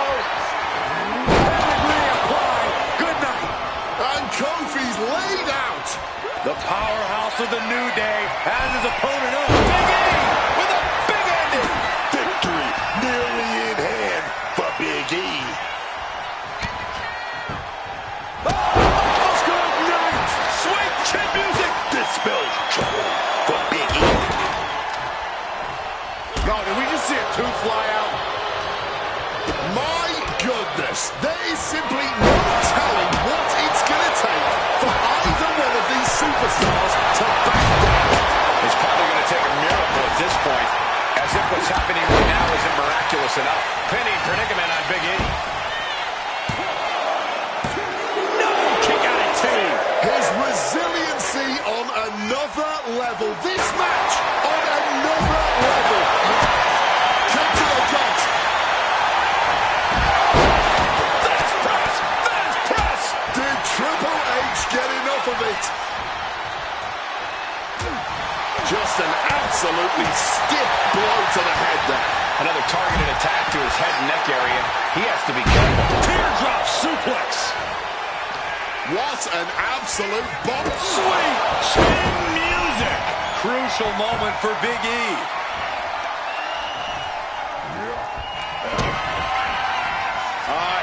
And Kofi's laid out. The powerhouse of the New Day has his opponent up. Big E with a big ending. Victory nearly in hand for Big E. Good night. Sweet chin music. This spells trouble for Big E. No, did we just see a tooth fly out? My goodness, there is simply no telling what it's going to take for either one of these superstars to back down. It's probably going to take a miracle at this point, as if what's happening right now isn't miraculous enough. Pinning predicament on Big E. No, kick out at 2. His resiliency on another level. This match on another level. Kick to the gut. Fast press! Fast press! Did Triple H get enough of it? Just an absolutely stiff blow to the head there. Another targeted attack to his head and neck area. He has to be careful. Teardrop suplex. What an absolute bomb. Sweet chin music. Crucial moment for Big E.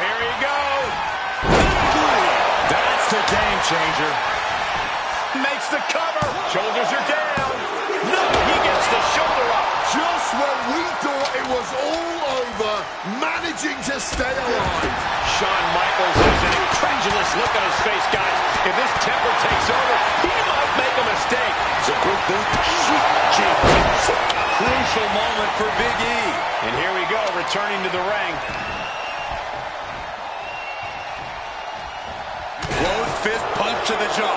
Here we go. That's the game changer. Makes the cover. Shoulders are down. No, he gets the shoulder up. Just when we thought it was all over, managing to stay alive. Shawn Michaels has an incredulous look on his face, guys. If this temper takes over, he might make a mistake. It's a good thing. Sweet Crucial moment for Big E. And here we go, returning to the ring. Closed fist punch to the jaw.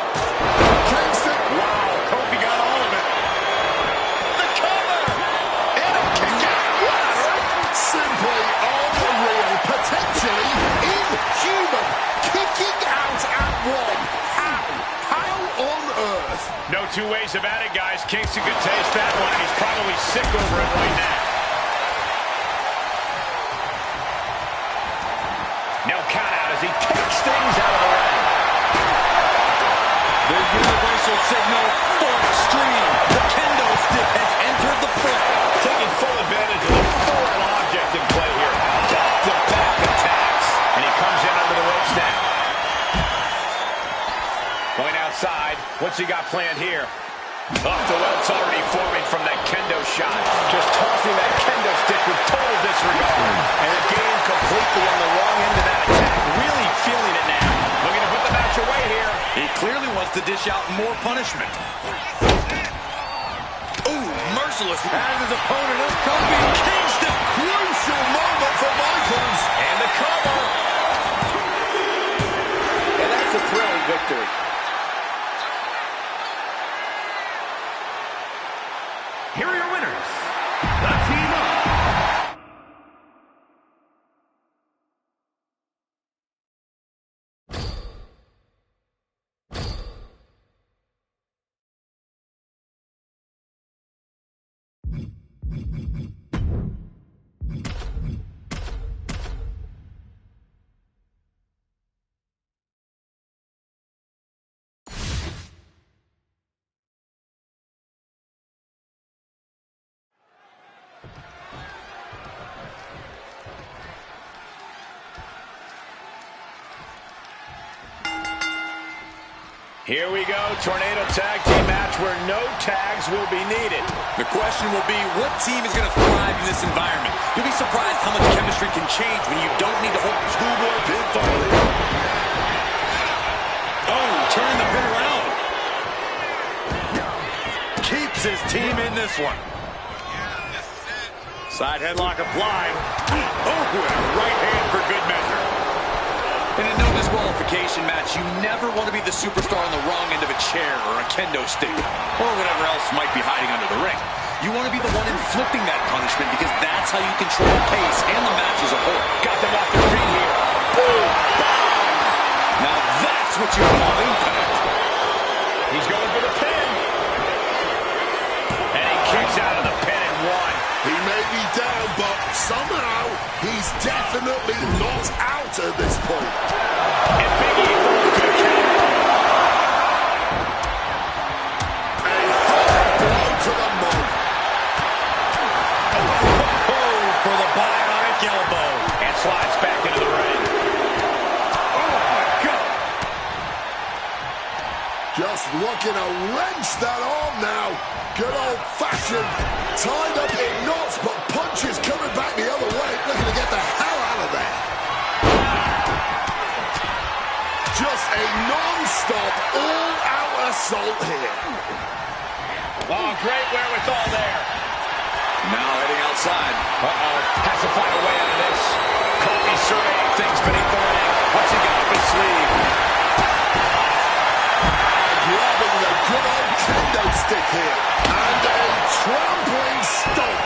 Kingston. Wow, Kofi got all of it. The cover! And a kick out. What on earth? Simply unreal. Potentially inhuman. Kicking out at one. How on earth? No two ways about it, guys. Kingston could taste that one, and he's probably sick over it right now. No count out as he takes things out of the ring. The universal signal for extreme. The kendo stick has entered the fray. Taking full advantage of the foreign object in play here. Back-to-back attacks. And he comes in under the ropes now. Going outside. What's he got planned here? Off the welt's already forming from that kendo shot. Just tossing that kendo stick with total disregard. And the game completely on the wrong end of that attack. Really feeling it now. Looking to put the match away here. He clearly wants to dish out more punishment. Ooh, merciless. Has his opponent up. Kofi Kingston. Crucial moment for Michaels. And the cover. And that's a thrilling victory. Here are your winners, the Team Up. Here we go, tornado tag team match where no tags will be needed. The question will be, what team is going to thrive in this environment? You'll be surprised how much chemistry can change when you don't need to hold schoolboy pinfall. Oh, turning the pin around. Keeps his team in this one. Side headlock applied. Oh, and a right hand for good measure. In a no disqualification match, you never want to be the superstar on the wrong end of a chair or a kendo stick or whatever else might be hiding under the ring. You want to be the one inflicting that punishment because that's how you control the pace and the match as a whole. Got them off their feet here. Boom! Now that's what you call impact. He's going for the pin. And he kicks out of the pin in one. He may be down, but somehow he's definitely not out at this point. And Big E falls to the counter. A hard blow to the mouth. Oh, for the bionic elbow. And slides back into the ring. Oh, my God. Just looking to wrench that arm now. Good old-fashioned, tied up in knots, but punches coming back the other way. Looking to get the hell out of there. Just a non-stop, all-out assault here. Oh, great wherewithal there. Now heading outside. Uh-oh, has to find a way out of this. Kofi surveying things beneath the ring. What's he got up his sleeve? Grabbing the good old kendo stick here. And a trampling stomp.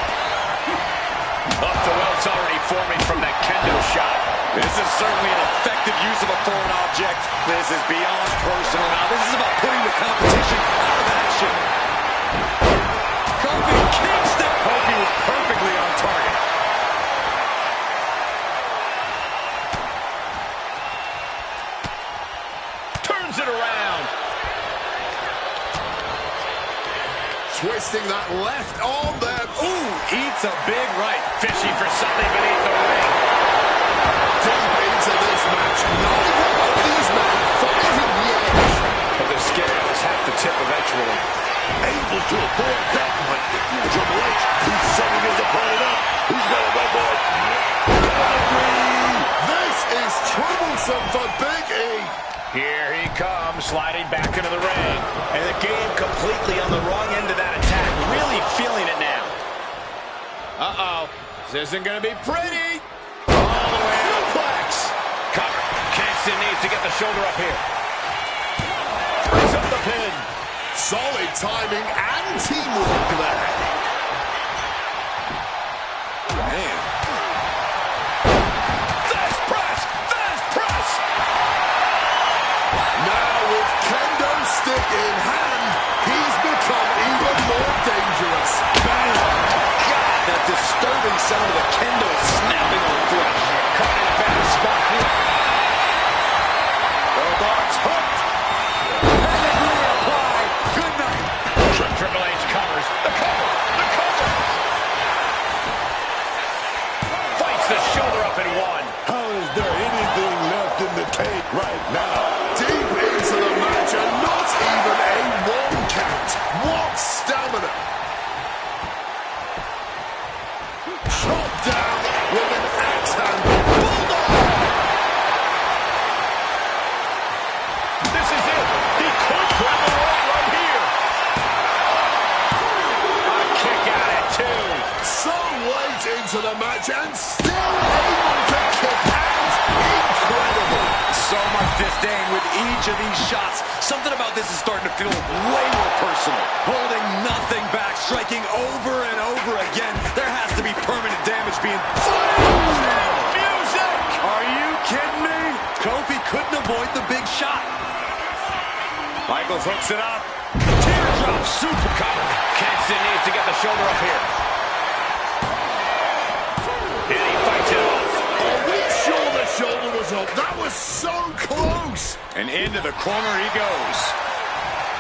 Up the welt's already forming from that kendo shot. This is certainly an effective use of a foreign object. This is beyond personal now. This is about putting the competition out of action. Kofi Kingston. Kofi was perfectly on target. Testing that left arm there. Ooh, eats a big right. Fishing for something beneath the ring. Deep into this match. Neither of these men finding the edge. But the scales have to tip eventually. Able to avoid that one. Triple H, he's setting his opponent up. He's got a red board. This is troublesome for Big E. Here he comes, sliding back into the ring. And the game completely on the wrong end of that attack. Really feeling it now. Uh-oh. This isn't going to be pretty. All the way out. Suplex. Cover. Kingston needs to get the shoulder up here. Brings up the pin. Solid timing and teamwork there. Man. Fast press. Fast press. Now with kendo stick in hand, he's become even more dangerous. God, that disturbing sound of the kendo snapping on flesh. Caught in a bad spot here. Bulldogs hooked. Pedigree applied. Good night. Triple H covers. The cover. The cover. Fights the shoulder up in one. How is there anything left in the tank right now? Deep into the match and not even a one count. What stamina. Chop down with an axe handle. Bulldog. This is it. He could grab the wall right here. A kick out at two. So late into the match and still able to kick out. Incredible. So much disdain with each of these shots. Something about this is starting to feel way more personal. Holding nothing back, striking over and over again. There has to be permanent damage being... Music! Are you kidding me? Kofi couldn't avoid the big shot. Michaels hooks it up. Teardrop super cover. Kingston needs to get the shoulder up here. And he fights it off. Are we sure the shoulder was up? That was so close. And into the corner he goes.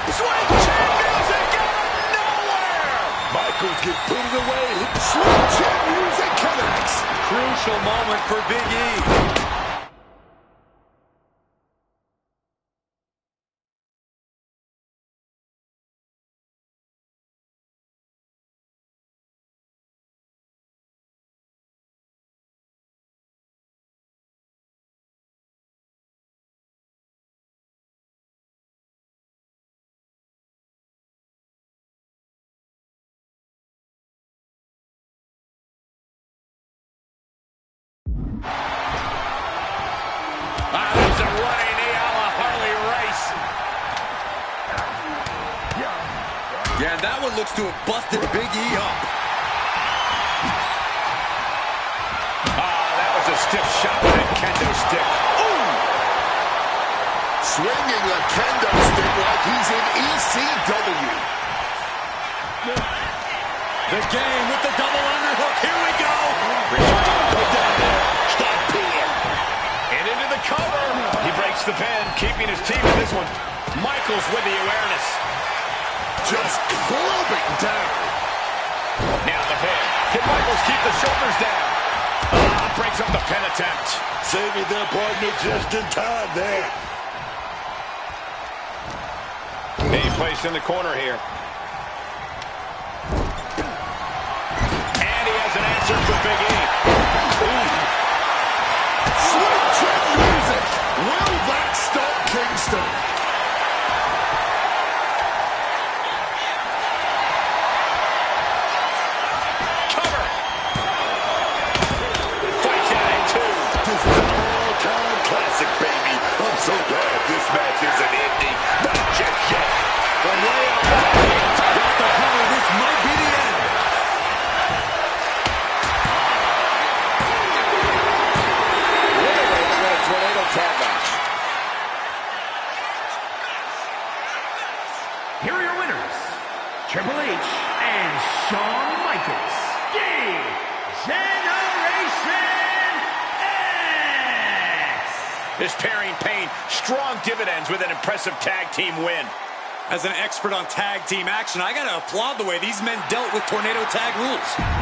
Sweet chin music out of nowhere! Michaels can put it away. Sweet chin music connects. Crucial moment for Big E. There's a running knee a la Harley Race. Yeah, that one looks to have busted Big E up. That was a stiff shot with that kendo stick. Ooh! Swinging the kendo stick like he's in ECW. The game with the double underhook. Here we go. Put down there. Stop pin. And into the cover. He breaks the pin, keeping his team in this one. Michaels with the awareness. Just clubbing down. Now the pin. Can Michaels keep the shoulders down? Breaks up the pin attempt. Saving their partner just in time there. Being placed in the corner here. And he has an answer for Big E. Sweet chin music. Will that stop Kingston? Cover. Fights out at two. This is an all-time classic, baby. I'm so glad this match isn't ending. Not just yet. From way up high. Got the cover. This might be the end. Tornado tag match. Here are your winners, Triple H and Shawn Michaels. The Generation X. This pairing paid strong dividends with an impressive tag team win. As an expert on tag team action, I gotta applaud the way these men dealt with tornado tag rules.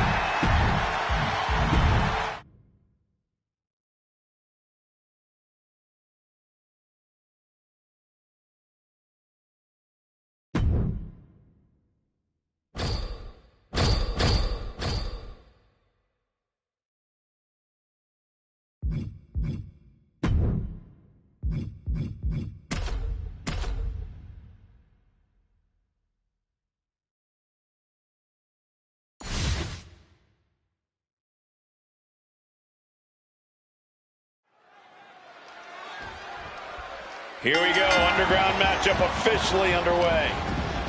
Here we go, underground matchup officially underway.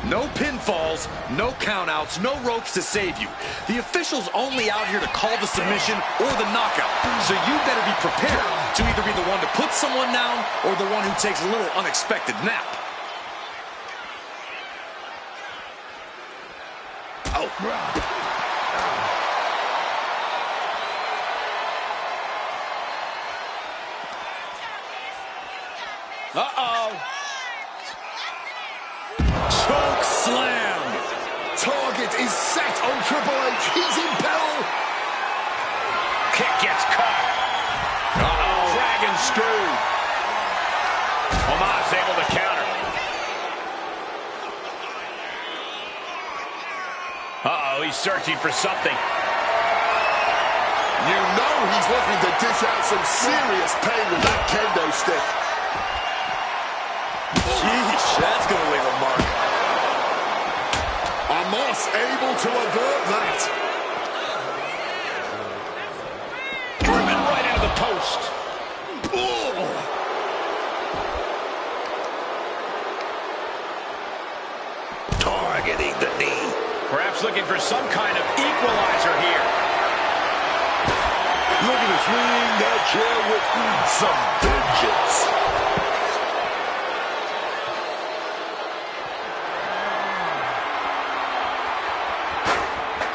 No pinfalls, no countouts, no ropes to save you. The official's only out here to call the submission or the knockout. So you better be prepared to either be the one to put someone down or the one who takes a little unexpected nap. Oh, Uh-oh. Choke slam. Target is set on Triple H. He's in peril. Kick gets caught. Uh-oh. Dragon screw. Omos able to counter. Uh-oh, he's searching for something. You know he's looking to dish out some serious pain with that kendo stick. Sheesh, that's going to leave a mark. Omos able to avert that. Driven right into the post. Oh. targeting the knee. Perhaps looking for some kind of equalizer here. Looking to swing that chair with some vengeance.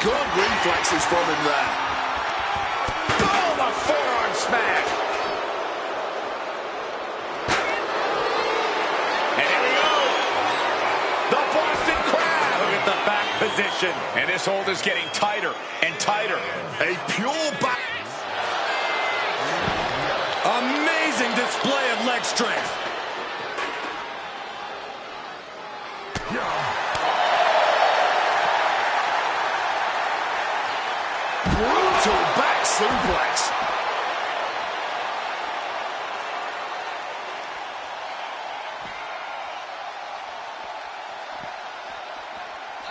Good reflexes from him there. Oh, the forearm smash. And here we go. The Boston Crab. Look at the back position. And this hold is getting tighter and tighter. A pure back. Amazing display of leg strength. Brutal back suplex.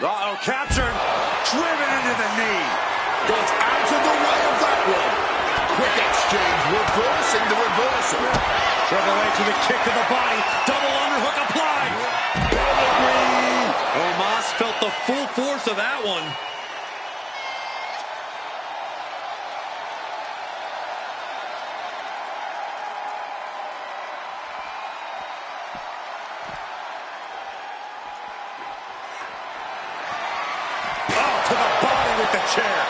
Uh-oh, captured. Driven into the knee. Got out of the way of that one. Quick exchange, reversing the reversal. Triple H with a kick to the body. Double underhook applied. Omos felt the full force of that one. Oh, to the body with the chair.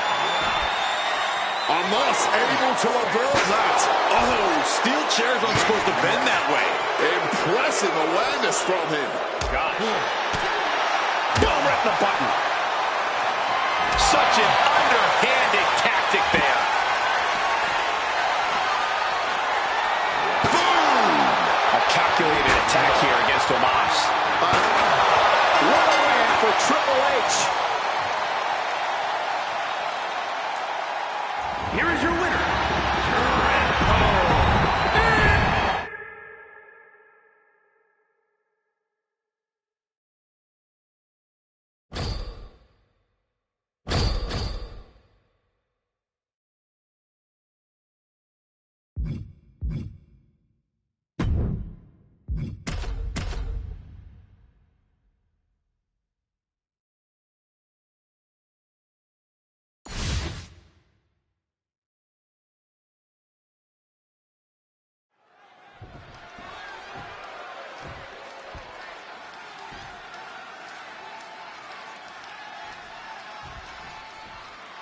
Omos able to avert that. Oh, steel chairs aren't supposed to bend that way. Impressive awareness from him. Gosh. Well, right in the button. Such an underhanded tactic there. Boom! A calculated attack here against Omos. What a win for Triple H. Here is your winner,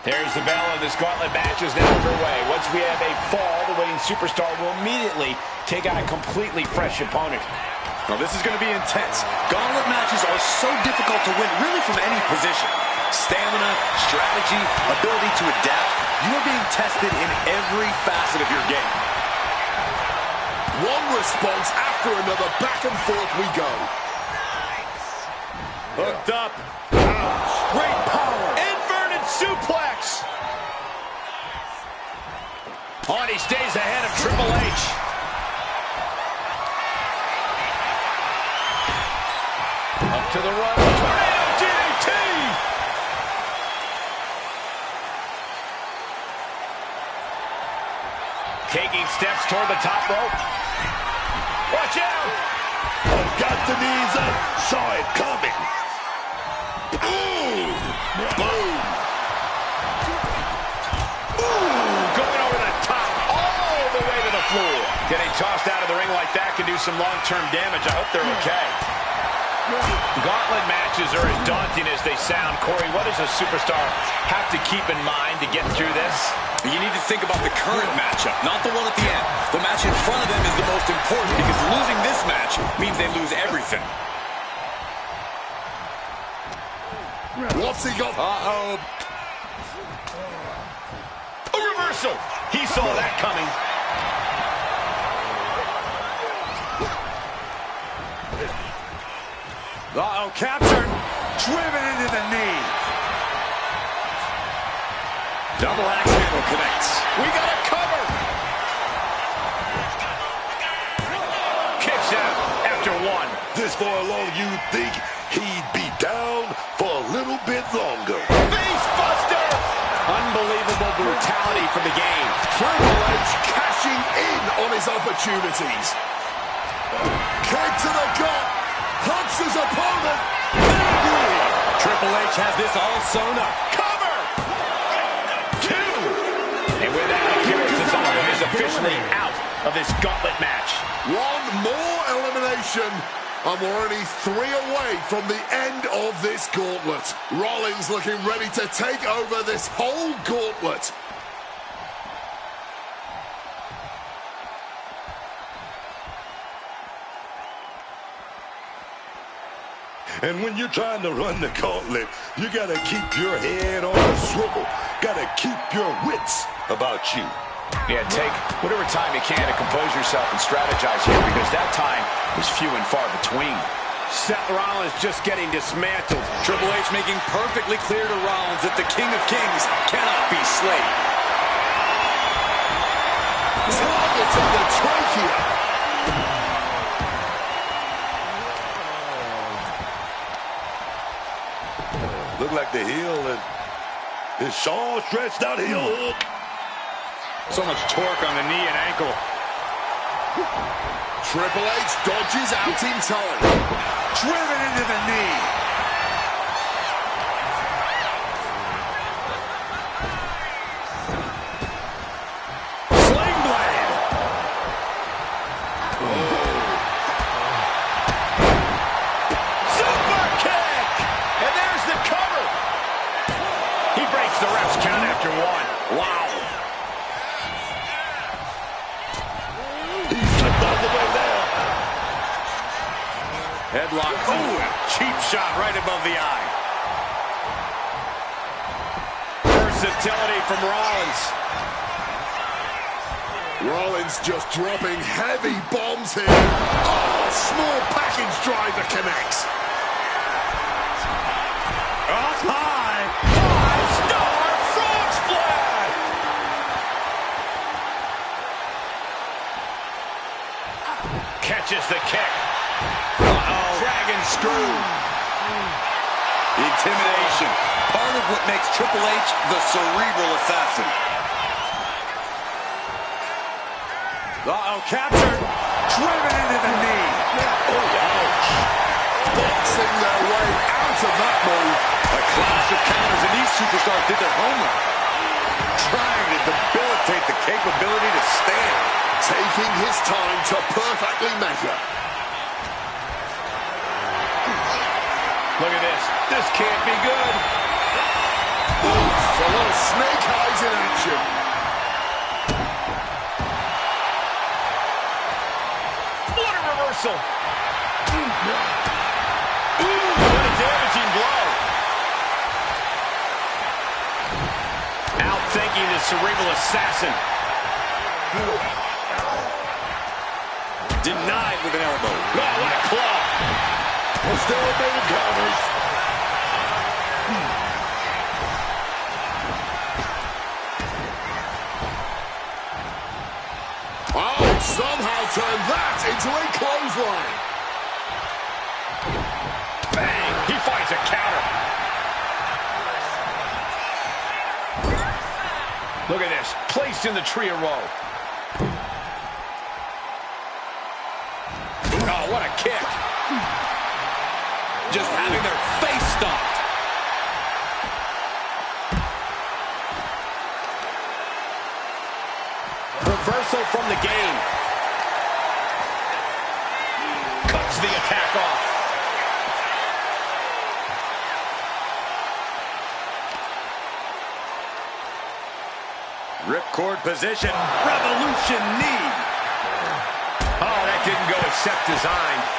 There's the bell, and this gauntlet match is now underway. Once we have a fall, the winning superstar will immediately take on a completely fresh opponent. Now this is going to be intense. Gauntlet matches are so difficult to win, really from any position. Stamina, strategy, ability to adapt. You are being tested in every facet of your game. One response after another, back and forth we go. Hooked up. Great power. Inverted suplex. Oh, and he stays ahead of Triple H. Up to the run. Tornado DDT. Taking steps toward the top rope. Watch out. Got the knees up. Saw it coming. Ooh. Boom. Going over the top, all the way to the floor. Getting tossed out of the ring like that can do some long-term damage. I hope they're okay. Gauntlet matches are as daunting as they sound. Corey, what does a superstar have to keep in mind to get through this? You need to think about the current matchup, not the one at the end. The match in front of them is the most important because losing this match means they lose everything. What's he got? Uh-oh. A reversal. He saw that coming. Uh-oh, captured. Driven into the knee. Double axe handle connects. We got a cover. Kicks out after one. This for a long you'd think he'd be down for a little bit longer. Face buster. Unbelievable brutality from the game. Triple H cashing in on his opportunities. Kick to the gut. Hunts his opponent. Triple H has this all sewn up. Cover. Two. And with that, appearances on is officially out of this gauntlet match. One more elimination, and we're only 3 away from the end of this gauntlet. Rollins looking ready to take over this whole gauntlet. And when you're trying to run the gauntlet, you gotta keep your head on a swivel. Gotta keep your wits about you. Yeah, take whatever time you can to compose yourself and strategize here, because that time is few and far between. Seth Rollins just getting dismantled. Triple H making perfectly clear to Rollins that the King of Kings cannot be slayed. Targeting the trachea. Look like the heel and his Shaw stretched out heel hook. So much torque on the knee and ankle. Triple H dodges out in time. Driven into the knee. Sling blade. Super kick! And there's the cover. He breaks the ref's count after one. Wow. Headlock. Ooh, cheap shot right above the eye. Versatility from Rollins. Rollins just dropping heavy bombs here. Oh, small package driver connects. Up high. 5-star frog splash. Catches the kick. Dragon screw. Intimidation. Part of what makes Triple H the cerebral assassin. Uh-oh, captured. Driven into the knee. Oh, ouch. Boxing their way out of that move. A clash of counters, and these superstars did their homework. Trying to debilitate the capability to stand. Taking his time to perfectly measure. Look at this. This can't be good. Oof, a little snake eyes in action. reversal. Ooh, what a damaging blow. Outthinking the cerebral assassin. Denied with an elbow. Oh, what a club. Still made counters. Oh, somehow turned that into a clothesline. Bang! He finds a counter. Look at this. Placed in the tree of woe. Oh, what a kick. Just having their face stomped. Reversal from the game. Cuts the attack off. Ripcord position. Revolution knee. Oh, that didn't go as Seth designed.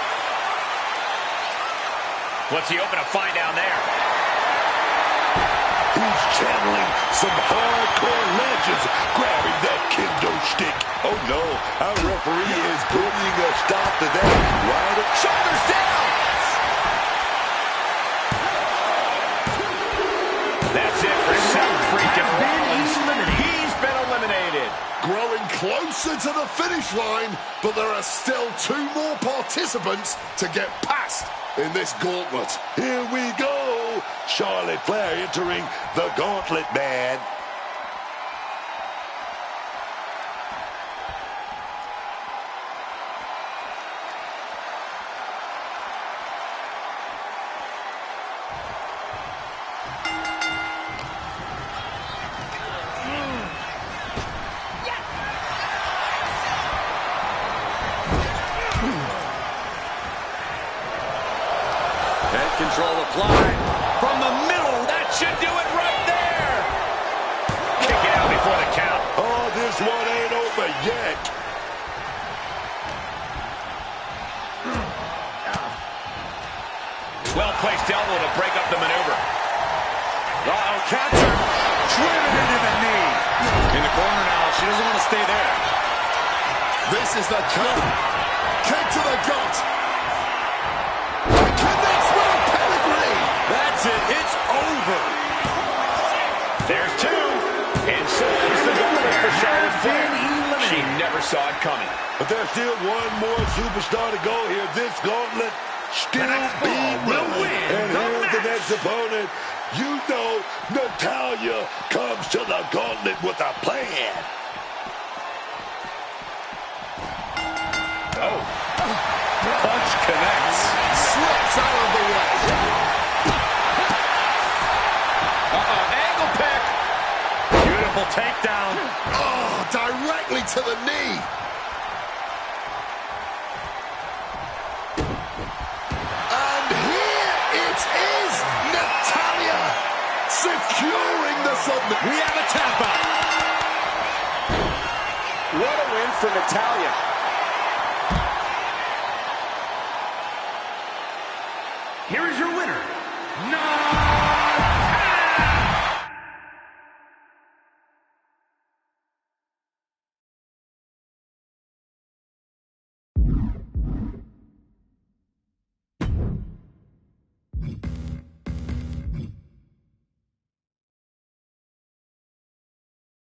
What's he hoping to find down there? He's channeling some hardcore legends, grabbing that kendo stick. Oh no, our referee is putting a stop to that. Right up. Shoulders down. That's it for Seth freaking Rollins. He's been eliminated. Growing closer to the finish line, but there are still 2 more participants to get past in this gauntlet. Here we go. Charlotte Flair entering the gauntlet, man. Head control applied. From the middle. That should do it right there. Kick it out before the count. Oh, this one ain't over yet. Well-placed elbow to break up the maneuver. Uh-oh, catcher. Driven into the knee. In the corner now. She doesn't want to stay there. This is the count. Kick to the gut. Connects with a pedigree. That's it. It's over. There's 2. And so is the gauntlet for Charlotte Flair. She never saw it coming. But there's still one more superstar to go here. This gauntlet still being run. And here's the next opponent. You know Natalya comes to the gauntlet with a plan. Oh. Punch connects. Slips out of the way. Ankle pick. Beautiful takedown. Oh, directly to the knee. And here it is. Natalya securing the submission. We have a tap out. What a win for Natalya.